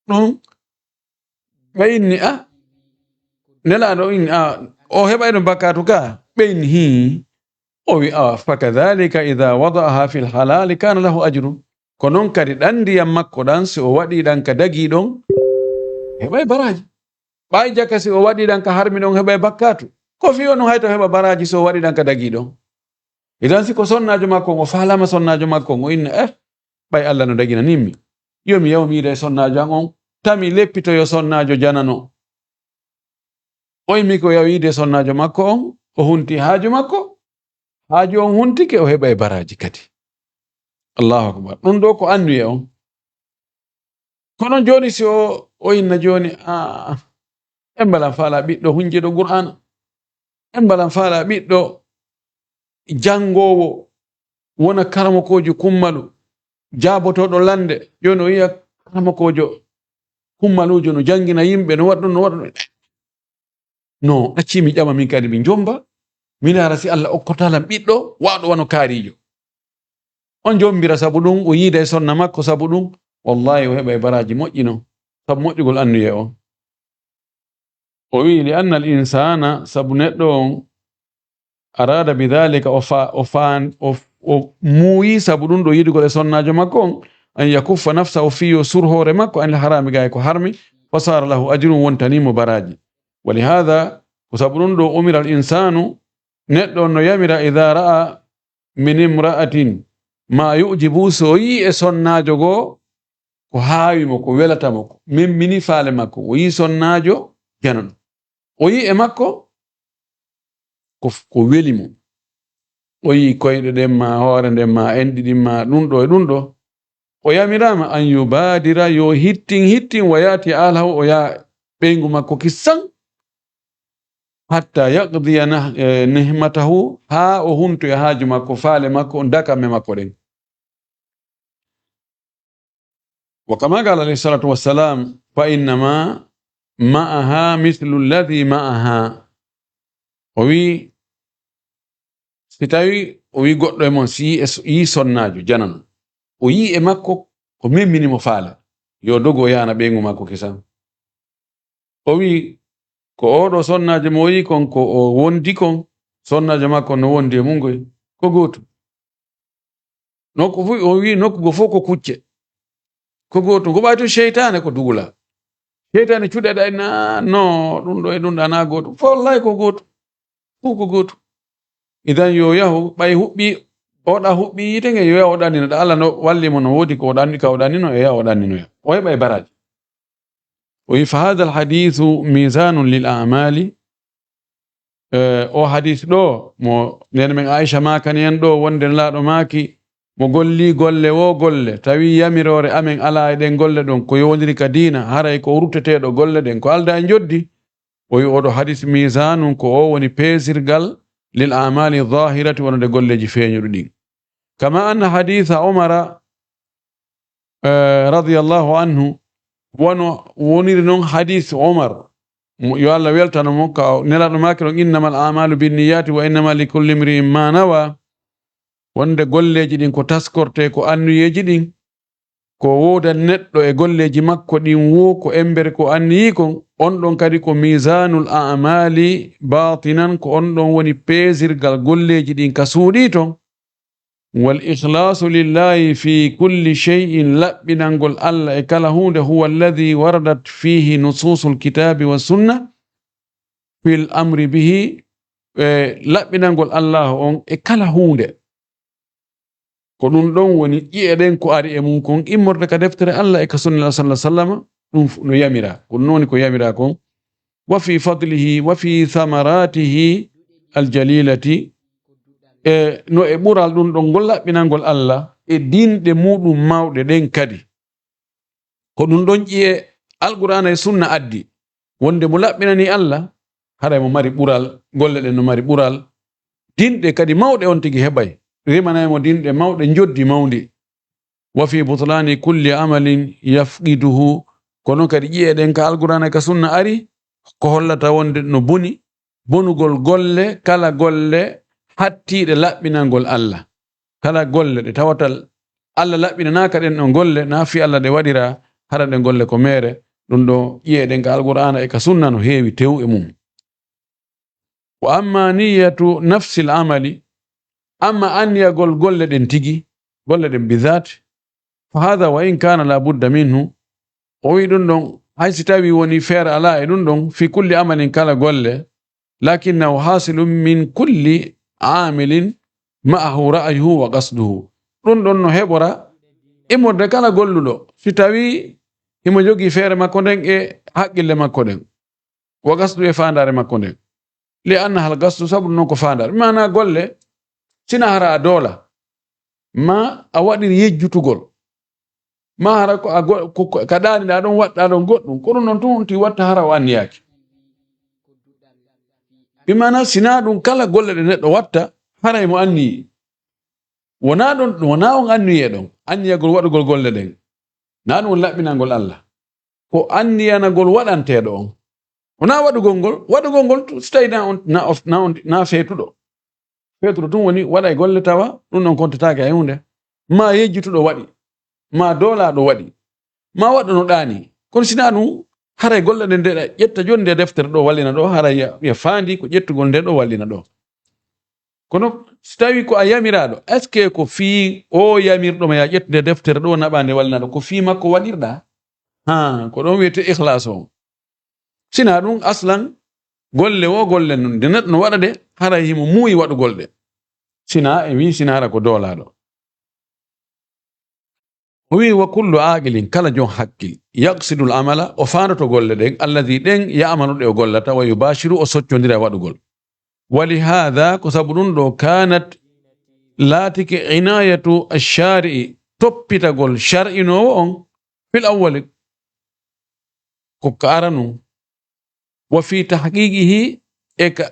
ɗum ɓe inni a nelaɗo inni a o heɓayno bakkatu ka ɓeyni hi o wi a fakadhalika ida wada'aha fi lhalali kana lahu ajrun ko noon kadi ɗan ndiyam makko ɗan si o waɗi ɗan ka dagi ɗon heɓay baraji ɓay jaka si o waɗi ɗan ka harmi ɗon heɓay bakkatu ko fi on hayto heɓa baraji so o waɗi ɗan ka dagi ɗon idan si ko sonnajo makko o faalama sonnajo makko o inna ɓay Allah no dagina nimmi yomi yawmiide sonnajo an on tami leppitoyo sonnajo janano o yimmi ko yawiide sonnajo makko on o hunti haaju makko haaju on huntike o heɓa e baraji kadi allahu akbar ɗum ɗo ko anduye on kono joni si o inna joni en mbalan faala ɓiɗɗo hunjeɗo qur'ana en mbalan faala ɓiɗɗo jangowo wona karamakojo kummalu jaabotoɗo lande joni o yiya karamakojo kummalujo no jangina yimɓe no waɗɗo no waɗɗo no acci mi ƴama min kadi mi jomba min ara si Allah okkotalam ɓiɗɗo waɗo wano kaarijo on jombira sabu ɗum o yiida e sonna makko sabu ɗum wallahi o heɓa e baraji moƴƴi non sabu moƴƴugol annuye on o wi li anna al insana sabu neɗɗo on arada bidhalika o muuyi sabu ɗum ɗo yiɗugol e sonnajo makko on an yakuffa nafsahu fiyo sur hoore makko an harami ga e ko harmi fasara lahu ajrun wontanimo baraji wa lihada ko sabu ɗum ɗo umira al insanu neɗɗo no yamira idha ra'a min imra'atin ma yu'jibu so yi e sonnajo go ko haawi mo ko welata mo ko mini faale makko o yi sonnajo janan o yi e makko ko weli mo o yi koyɗe ɗen ma hoore nden ma enɗi ɗin ma ɗum ɗo e ɗum ɗo o yamirama an yubadira yo hittin wayati alhaw o ya ɓeygu makko kissan hatta yaqdiya nihmatahu ha o humto e haaju makko faale makko dakamme makko ɗen wa kama qala alayhi salatu wassalam fa innama ma'aha mithlu alladhi ma'aha o wi si tawi o wi goɗɗo e mon si yi sonnajo janan o yi e makko ko memminimo faale yo dogo yana ɓeygu makko kisan o wi ko oɗo sonnajo mo yi kon ko o wondi kon sonnajo makko no wondi e mungoy ko goto nokku fu o wi nokkugo fof ko kucce ko goto go ɓayto cheytane ko dugula cheytane cuɗeɗa na no ɗum ɗo e ɗum ɗa na goto wallahi ko goto fu ko goto idan yo yahu ɓay huɓɓi oɗa huɓɓi yite nge yo yaha o ɗanninoɗa Allah no wallimo no woodi ko o ɗanni ka o ɗannino e yaha o ɗanninoya o heɓa e baraji o wi fa hada alhadithu misanun lil a'mali o hadith ɗo mo nden men Aisha makani en ɗo wonde laaɗo maki mo golli golle wo golle tawi yamirore amen ala e ɗen golle ɗon ko yowdiri ka diina haray ko rutteteɗo golle ɗen ko alda e joddi o wi oɗo hadith misanun ko o woni pesirgal lil a'mali dhahirati wonde golleji feeñuɗo ɗin kama anna haditha Umar radiyallahu anhu woniri non hadith Umar yo Allah weltano mo ka nelaɗo maki ɗon innamal a'malu binniyati wa innama likulli imri'in ma nawa wonde golleji ɗin ko taskorte ko annuyeji ɗin ko woda neɗɗo e golleji makko ɗin wo ko embere ko anniyi kon on ɗon kadi ko misanul a'mali batinan ko on ɗon woni pesirgal golleji ɗin ka suuɗi ton wal ikhlasu lillahi fi kulli shay'in laɓɓinangol Allah e kala hunde huwa alladhi waradat fihi nususul kitabi wa sunna fil amri bihi laɓɓinangol Allah on e kala hunde ko ɗum ɗon woni ƴi'eɗen ko ari e mum kon immorde ka deftere Allah e ka sunna sallallahu alaihi wasallam ɗum no yamira ko noon ko yamira kon wa fi fadlihi wa fi thamaratihi aljalilati no e ɓural ɗum ɗon ngol laɓɓinangol Allah e dinɗe muɗum mawɗe ɗen kadi ko ɗum ɗon ƴi'e alqur'ana e sunna addi wonde mo laɓɓinani Allah haray mo mari ɓural golle ɗen no mari ɓural dinɗe kadi mawɗe on tigi heɓay rimanaymo dinɗe mawɗe joddi mawdi wa fi butlani kulli amalin yafqiduhu kono kadi ƴi'eɗen ka alqur'ana ka sunna ari ko hollata wonde no boni bonugol golle kala golle hattiɗe laɓɓinangol Allah kala golle ɗe tawatal Allah laɓɓinanaka ɗen ɗon golle na fi Allah ɗe waɗira hara ɗe golle ko mere ɗum ɗo ƴi'eɗen ka alqur'ana e ka sunna no heewi tew e mum wa amma niyatu nafsi l amali amma anniyagol golle ɗen tigi golle ɗen bidat fa hada wa in kana la budda minhu o wi ɗum ɗon haysi tawi woni feere ala e ɗum ɗon fi kulli amalin kala golle lakinnahu hasilum min kulli amilin ma'ahu ra'ayuhu wa qasduhu ɗum ɗon no heɓora immorde kala golluɗo si tawi himo jogi feere makko nden e haqqille makko ɗen wa qasdu e fandare makko nden li anna hal qasdu sabu non ko fandare mana golle sina hara a doola ma a waɗir yejjutugol ma hara ka ɗaniɗa ɗon waɗɗa ɗon goɗɗum ko ɗum noon tun ti watta hara o anniyaki bimana sina ɗum kala golle ɗe neɗɗo watta haray mo anniyi wona on anniye ɗon anniyagol waɗugol golle ɗen na ɗum laɓɓinangol Allah ko anniyanagol waɗanteɗo on wona waɗugol ngol so tawi na feetuɗo tun woni waɗa e golle tawa ɗum ɗon kontatake e hunde ma yejjutuɗo waɗi ma doolaɗo waɗi ma waɗa no ɗani kono sina ɗum haray golle ɗen ndeɗa ƴetta joni nde deftere ɗo wallina ɗo haray ya faandi ko ƴettugol nde ɗo wallina ɗo kono so tawi ko a yamiraɗo est ce que ko fii o yamirɗoma ya ƴettude deftere ɗo naɓa nde wallina ɗo ko fii makko waɗirɗa ko ɗon wiyete ihlas o sina ɗum aslan golle wo golle non de neɗɗo no waɗa de hara himo muuyi waɗugol ɗe sina e wi sinara ko dolaɗo o wi wa kullu aqilin kala jon hakkil yaqsidu l amala o faandoto golle ɗen alladi ɗen yamanuɗe o gollata wa yubashiru o soccodira e waɗugol wali hada ko sabu ɗum ɗo kanat laatike inayatu alshari'i toppitagol shar'inowo on fil awwali ko ka aranu wa fi tahqiqihi e ka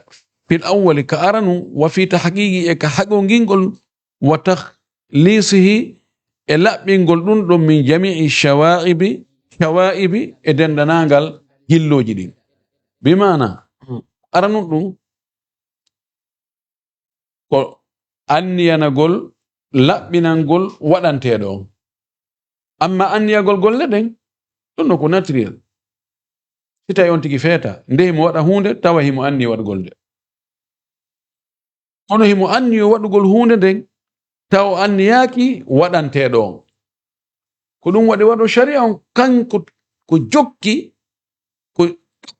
fil awwali ka aranu wa fi tahqiqi e ka haƙongingol wa takhlisihi e laɓɓingol ɗum ɗon min jami'i shawa'ibi e dendanangal hilloji ɗin bimana aranu ɗum ko anniyanagol laɓɓinangol waɗanteɗo on amma anniyagol golle ɗen ɗum no ko naturel si tawi on tigi feeta nde himo waɗa hunde tawa himo anni waɗugol nde kono himo anni waɗugol hunde nden taw anniyaki waɗanteɗo on ko ɗum waɗi waɗo sharia on kanko ko jokki ko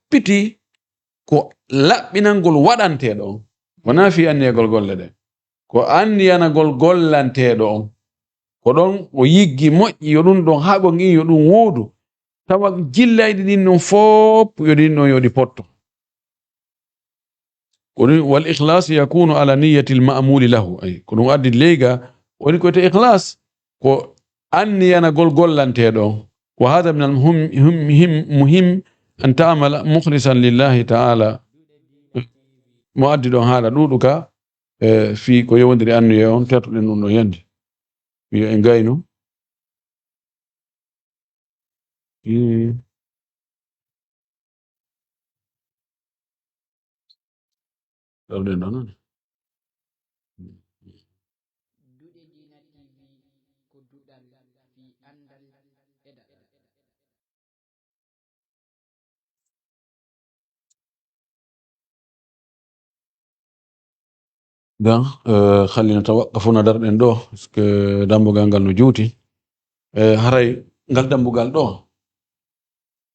piti ko laɓɓinangol waɗanteɗo on wona fi anniyagol golle ɗen ko anniyanagol gollanteɗo on ko ɗon o yiggi moƴƴi yo ɗum ɗon haɓo ngi yo ɗum woodu tawa jillayɗi ɗin non fof yo ɗin ɗon yoɗi potto wal ikhlas yakunu ala niyyati al ma'muli lahu ay ko ɗum addi leyga woni koyte ikhlas ko anniyanagol gollanteɗo on wa hada min al muhim an ta'mala mukhlisan lillahi ta'ala mo addi ɗon haala ɗuɗu ka fi ko yewondiri annuye on tertoɗen ɗum ɗo yande wiyo e gayno ɗawɗen ɗo noon dan خلينا توقفنا درɗen ɗo parce que dambugal ngal no juuti haray ngal dambugal ɗo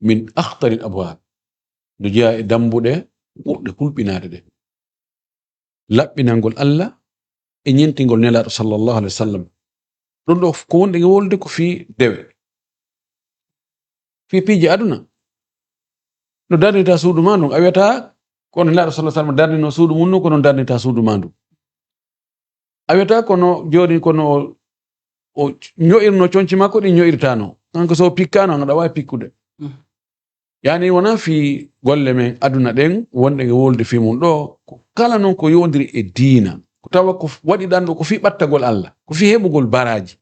min akhtari al abwab no jeeya e dambuɗe ɓurɗe hulɓinade ɗe laɓɓinangol Allah e ñentingol nelaɗo sallallahu alaihi wasallam ɗum ɗo ko wonde nge wolde ko fi dewe fi piiji aduna no darnita suudu ma ndun a wiyata kono nelaɗo sallallahu alaihi wasallam darnino suudu mum no kono darnita suudu ma ndun a wiyata kono joni kono o ño'irno conci makko ɗi ño'irtano kanko so pikkano ngaɗa wawi pikkude yani wona fi golle men aduna ɗen wonde nge wolde fi mum ɗo ko kala noon ko yondiri e diina ko tawa ko waɗi ɗan ɗo ko fi ɓattagol Allah ko fi heɓugol baraji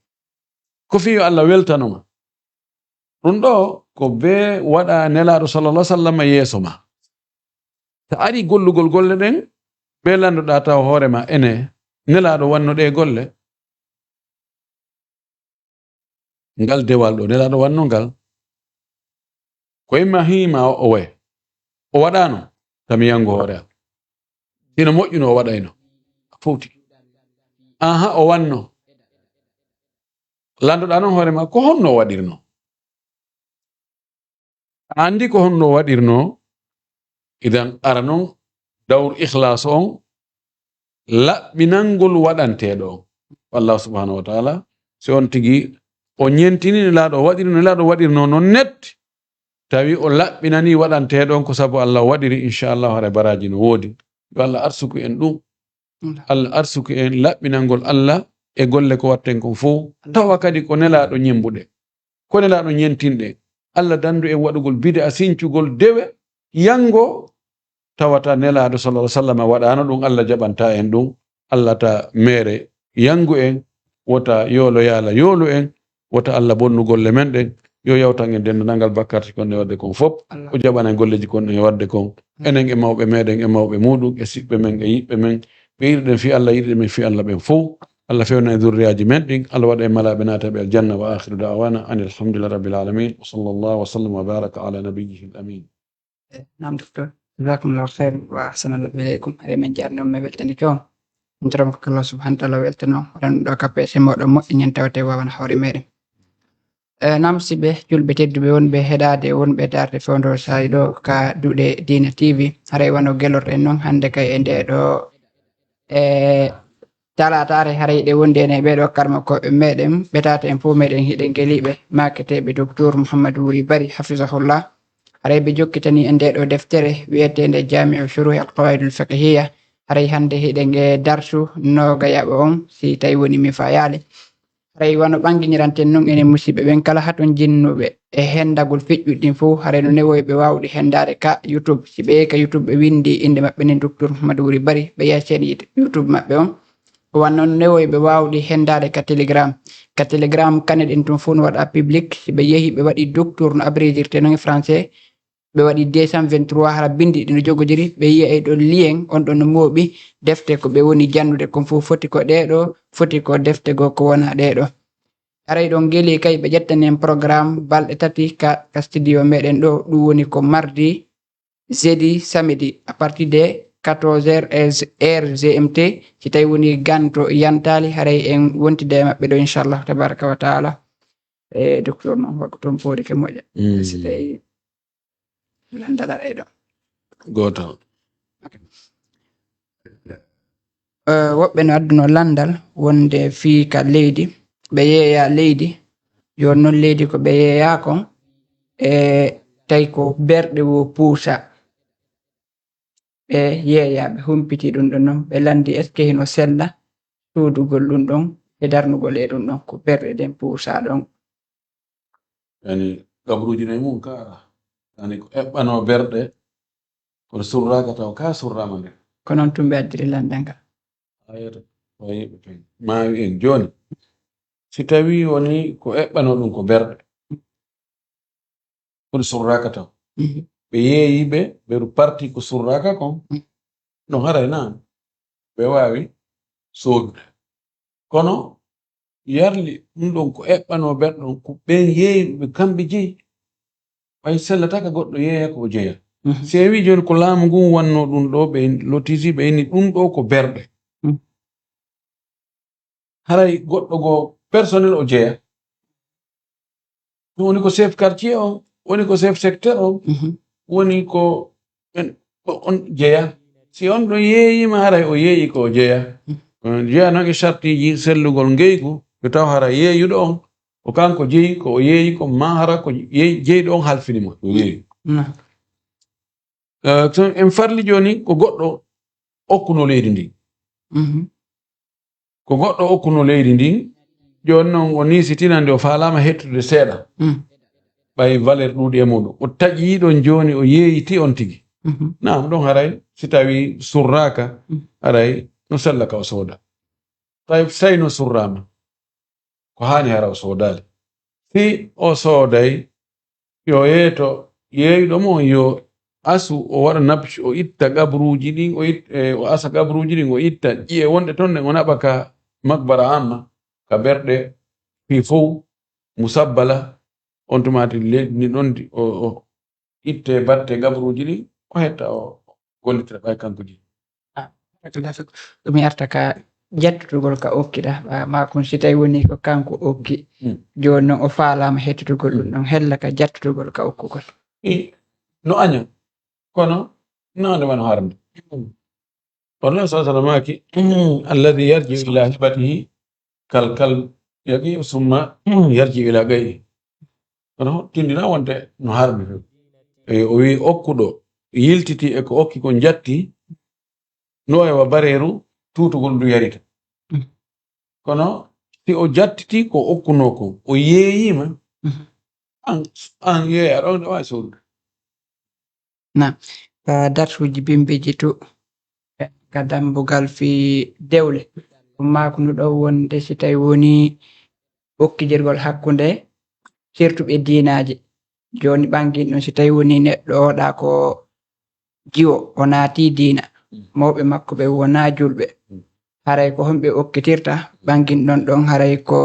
ko fi yo Allah weltanoma ɗum ɗo ko be waɗa nelaɗo sallallahu alaihi wasallam yeeso ma ta ari gollugol golle ɗen be landuɗa taw hoorema ene nelaɗo wanno ɗe golle ngal dewal ɗo nelaɗo wanno ngal ko imma hima o way o waɗano tami yango hoore am sino moƴƴuno o waɗayno fowti aha o wanno landuɗa noon hoore ma ko honno o waɗirno andi ko honno o waɗirno idan ara noon dawr ikhlas on laɓɓinangol waɗanteɗo on Allah subhanahu wa ta'ala si on tigi o ñentini nelaɗo o waɗiri nelaɗo waɗirno non net tawi o laɓɓinani waɗanteɗo on ko sabu Allah waɗiri inchallahu hara baraji no woodi yo Allah arsuku en ɗum Allah arsuku en laɓɓinangol Allah e golle ko watten kon fof tawa kadi ko nelaɗo ñembuɗe ko nelaɗo ñentinɗe Allah dandu e waɗugol bide a sincugol dewe yango tawata nelaɗo sallallahu alaihi wasallam waɗano ɗum Allah jaɓanta en ɗum Allah ta mere yangu en wota yolo yala yolu en wota Allah bonnu golle men ɗen yo yawtan en dendangal bakkarti konne wadde kon fop o jaɓana golleji konne wadde kon enen e mawɓe meɗen e mawɓe muɗum e siɓɓe men e yiɓɓe men ɓe yiɗiɗen fi Allah yiɗiɗen men fi Allah ɓen fof Allah fewna e zurriyaji men ɗin Allah waɗa e malaɓe nataɓe aljanna wa akhiru da'wana an alhamdulillahi rabbil alamin wa sallallahu wa sallam wa baraka ala nabiyyihi al-amin. Naam docteur, jazakumullahu khair wa ahsanallahu ilaykum hare men jarno me weltani toon njaram ko Allah subhanahu wa ta'ala weltano waɗan ɗo kappe se moɗon moƴƴi ñen tawate wawana hawre meɗen namsiɓe julɓe tedduɓe wonɓe heɗade wonɓe darde fewndor sahi ɗo ka duuɗe Dina TV haray wano gelorɗen noon hande kay e nde ɗo talatare haray ɗe wondi ene ɓeɗo karma koɓe meɗen ɓetata en fof meɗen hiɗen geliɓe maketeɓe docteur Mouhamadou Wuri Bari hafisahullah haray ɓe jokkitani e nde ɗo deftere wiyetede Jami'u Shuruhi al-Qawaidul Fiqhiyya haray hande hiɗen e darsu nogayaɓe on si tawi woni mi fayale haray wano ɓanginiranten noon enen musidɓe ɓen kala haton jinnuɓe e hendagol feƴƴuɗɗin fof haray no newoyɓe wawɗi hendade ka YouTube si ɓe ka YouTube ɓe windi inde maɓɓe nen docteur Mouhamadou Wuri Bari ɓe yiya chaine YouTube maɓɓe on wanno newoyɓe wawɗi hendade ka Telegram kane ɗen tun fof no waɗa public si ɓe yeehi ɓe waɗi docteur no abrégirte noon e français ɓe waɗi 223 hara bindi ɗi no jogodiri ɓe yiya e ɗon lien on ɗon no mooɓi defte ko ɓe woni jannude kon fof foti ko ɗeɗo foti ko defte go ko wona ɗeɗo haray ɗon geli kay ɓe ƴettani en programme balɗe tati ka studio meɗen ɗo ɗum woni ko mardi jeudi samedi à partir de 14h heure GMT si tawi woni ganto yantali haray en wontide e maɓɓe ɗo inchallahu tabaraka wa taala e docteur noon waɗo toon poori ke moƴƴa si tawi landal aɗa ɗo goto woɓɓe no adduno landal wonde fii ka leydi ɓe yeeya leydi joni noon leydi ko ɓe yeeya kon tawi ko berɗe wo puusa ɓe yeeya ɓe humpiti ɗum ɗon noon ɓe landi est ce que hino sella suudugol ɗum ɗon e darnugol e ɗum ɗon ko berɗe ɗen puusa ɗon yani gabruji nayi mum ka yani ko eɓɓano berɗe kono surraka taw ka surrama nde ko noon tumɓe addiri landal ngal ayata wayiɓe pen mawi en joni si tawi woni ko eɓɓano ɗum ko berɗe kono surraka taw ɓe yeeyiɓe ɓeɗo parti ko surraka kon no haray na ɓe wawi sodude kono yarli ɗum ɗon ko eɓɓano berɗe ɗon ko ɓen yeeyiɓe kamɓe jeeyi ɓay sellata ka goɗɗo yeeya ko jeeya si wi joni ko laamu ngun wanno ɗum ɗo ɓe lotisi ɓe inni ɗum ɗo ko berɗe haray goɗɗo go personnel o jeeya ɗum woni ko chef quartier o woni ko chef secteur o woni ko on jeeya si on ɗo yeeyima haray o yeeyi ko jeeya jeeya noon e chartiji sellugol ngeygu ɓe taw hara yeeyuɗo on o kanko jeeyi ko o yeeyi ko ma hara ko jeeyɗo on halfinimo o yeeyi en farli joni ko goɗɗo okkuno leydi ndi ko goɗɗo okkuno leydi ndi joni noon o nisitinande o faalama hettude seeɗa ɓay valeur ɗuuɗi e muɗum o taƴi ɗon joni o yeeyiti on tigi nam ɗon haray si tawi surraka haray no sella ka o sooda tawi no surrama ko hani hara o soodali si o sooday yo yeeto yeeyɗo mo yo asu o waɗa nabci o itta gabruji ɗin o asa gabruji ɗin o itta ƴiye wonde toon ne o naɓa ka makbara amma ka berɗe fi fof musabbala on tumati leydi ndi ɗon o itte batte gabruji ɗin o hetta o gollitira ɓay kanko ji ɗum yarta ka jettutugol ka okkiɗa ma kon si tawi woni ko kanko okki joni noon o faalama hettutugol ɗum ɗon hella ka jattutugol ka okkugol no aña kono nande wano harde والله صلى الله عليه وسلم الذي يرجع إلى هبته كالكلب يقي ثم يرجع إلى غيره kono tindina wonde no harmi o wi okkuɗo yiltiti e ko okki ko jatti no e wa bareeru tutugol ndu yarita kono si o jattiti ko okkuno ko o yeeyima an yeeya ɗon wawi sodude na ka darsuji bimbeji to ka dambugal fi dewle makko ɗo wonde si tawi woni okkijirgol hakkunde surtout ɓe diinaji joni ɓangin ɗum si tawi woni neɗɗo oɗa ko jiwo o naati diina mawɓe makko ɓe wona julɓe haray ko homɓe okkitirta ɓangin ɗon ɗon haray ko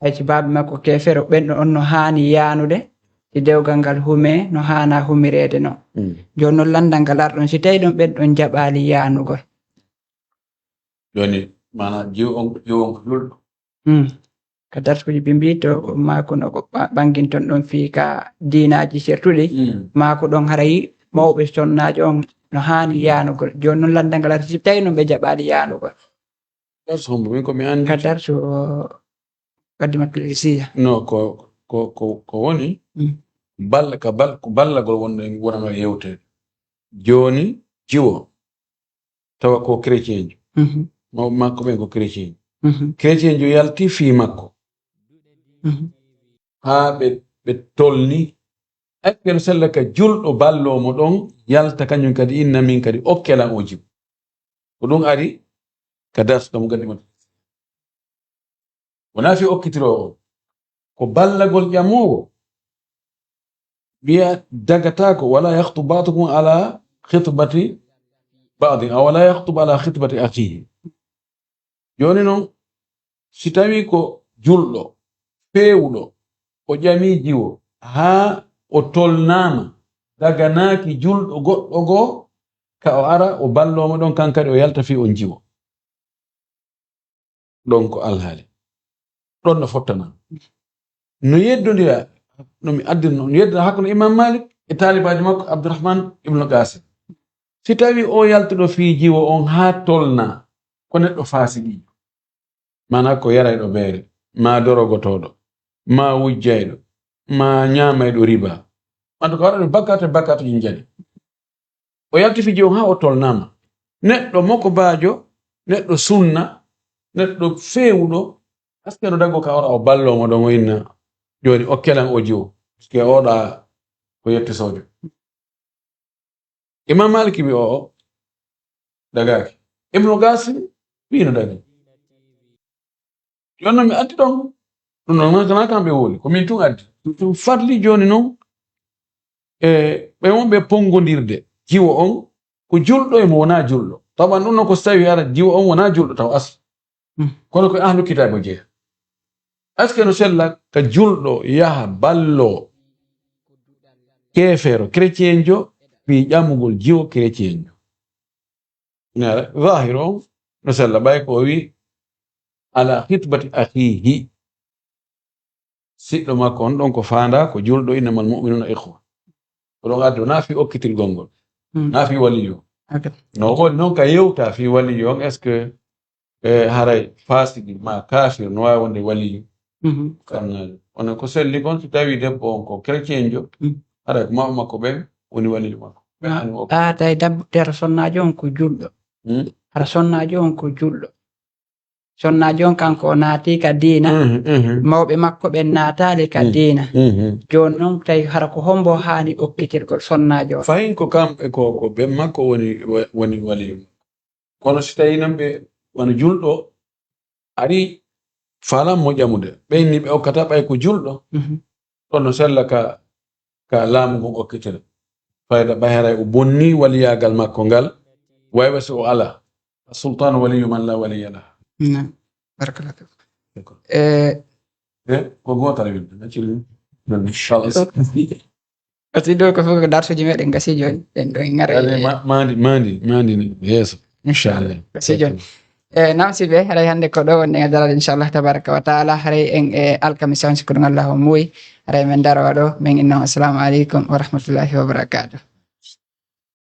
haysi baaɓe makko kefere ɓenɗo on no hani yanude si dewgal ngal hume no hana humirede no joni noon landal ngal arɗon si tawi ɗon ɓenɗon jaɓali yanugol joni mana jiwo on ko lulɗo ka darsuji ɓe mbi to maako no ko ɓanginton ɗon fii ka diinaji sertuɗi maako ɗon haray mawɓe sonnajo on no haani yaanugol joni noon landal ngal arti tawi noon ɓe jaɓaali yaanugol darsu hombo min komi andi ka darsu kaddimatul isiya no ko woni ko ballagol wonano yewtere joni jiwo tawa ko chrétien jo mawɓe makko ɓen ko chrétien chrétien jo yalti fii makko haa ɓe tolni ekkeno sella ka julɗo ballomo ɗon yalta kañum kadi inna min kadi okkelan o jibo ko ɗum ari ka darsuɗamo gaddima wona fi okkitiro o ko ballagol ƴamowo wiya dagatako wala yahtubatukum ala khitbati ba'din aw wala yahtub ala khitbati akhihi joni noon si tawi ko julɗo feewuɗo o ƴami jiwo haa o tolnama daganaki julɗo goɗɗo goo ka o ara o ballomo ɗon kankadi o yalta fi on jiwo ɗon ko alhaali ɗon no fottana no yeddodira no mi addino no yeddira hakkude imam malik e talibaji makko abdourahman ibnu qasim si tawi o yaltuɗo fi jiwo on haa tolna ko neɗɗo faasiɗijo mana ko yarayɗo beere ma dorogotoɗo ma wujjayɗo ma ñamayɗo riba anda ko waɗano bakkate jinjani o yalti fi jiwo haa o tolnama neɗɗo moko baajo neɗɗo sunna neɗɗo feewuɗo askeno daggo ka ora o ballomo ɗon o inna joni okkelan o jiwo ke oɗa ko yettisojo imam maliki wi o dagaki ibnu qasim wino dagi jonno mi addi ɗon ɗum noon kana kamɓe woli komin tun addi ɗum farli joni noon ɓe wonɓe pongodirde jiwo on ko julɗo e mo wona julɗo tawan ɗum noon ko so tawi ara jiwo on wona julɗo taw as kono koye ahlu kitabe jeeya aske no sella ka julɗo yaha ballo kefeero chrétien jo fi ƴamugol jiwo chrétien jo nara zahir on no sella ɓay ko wi ala hitbati akhihi siɗɗo makko on ɗon ko faanda ko julɗo innamal mu'minuna ikhwa ko ɗon addo na fi okkitirgol ngol na fi waliyo no woni noon ka yewta fi waliyo on est ce que haray fasidi ma kafir no wawi wonde waliyo kamnajo onon ko selli kon so tawi debbo on ko chrétien jo haray ko maɓe makko ɓen woni waliyo makko tawi dabbude hara sonnajo on ko julɗo hara sonnajo on ko julɗo sonnajo on kanko o naati ka diina mawɓe makko ɓen naatali ka diina joni noon tawi hara ko hombo haani okkitirgol sonnajo on fayin ko kamɓe ko ɓen makko woni waliyo kono so tawi nan ɓe wona julɗo ari falam moƴƴamude ɓeyni ɓe okkata ɓay ko julɗo ɗon no sella ka laamu ngon okkitira fayda ɓay haray o bonni waliyagal makko ngal waywa so o ala sultanu waliyu man la waliya lah barakallah ko gotal winde ati do ko fof darsuji meɗen gasi joni ɗen ɗo ngara mandi yeeso inchallah gasi joni namsiɓe haray hande ko ɗo wonde dalal inchallah tabaraka wa taala haray en alkamisa on sikkuɗo Allah o muuyi haray men darowa ɗo min inno assalamu aleykum wa rahmatullahi wa barakatuh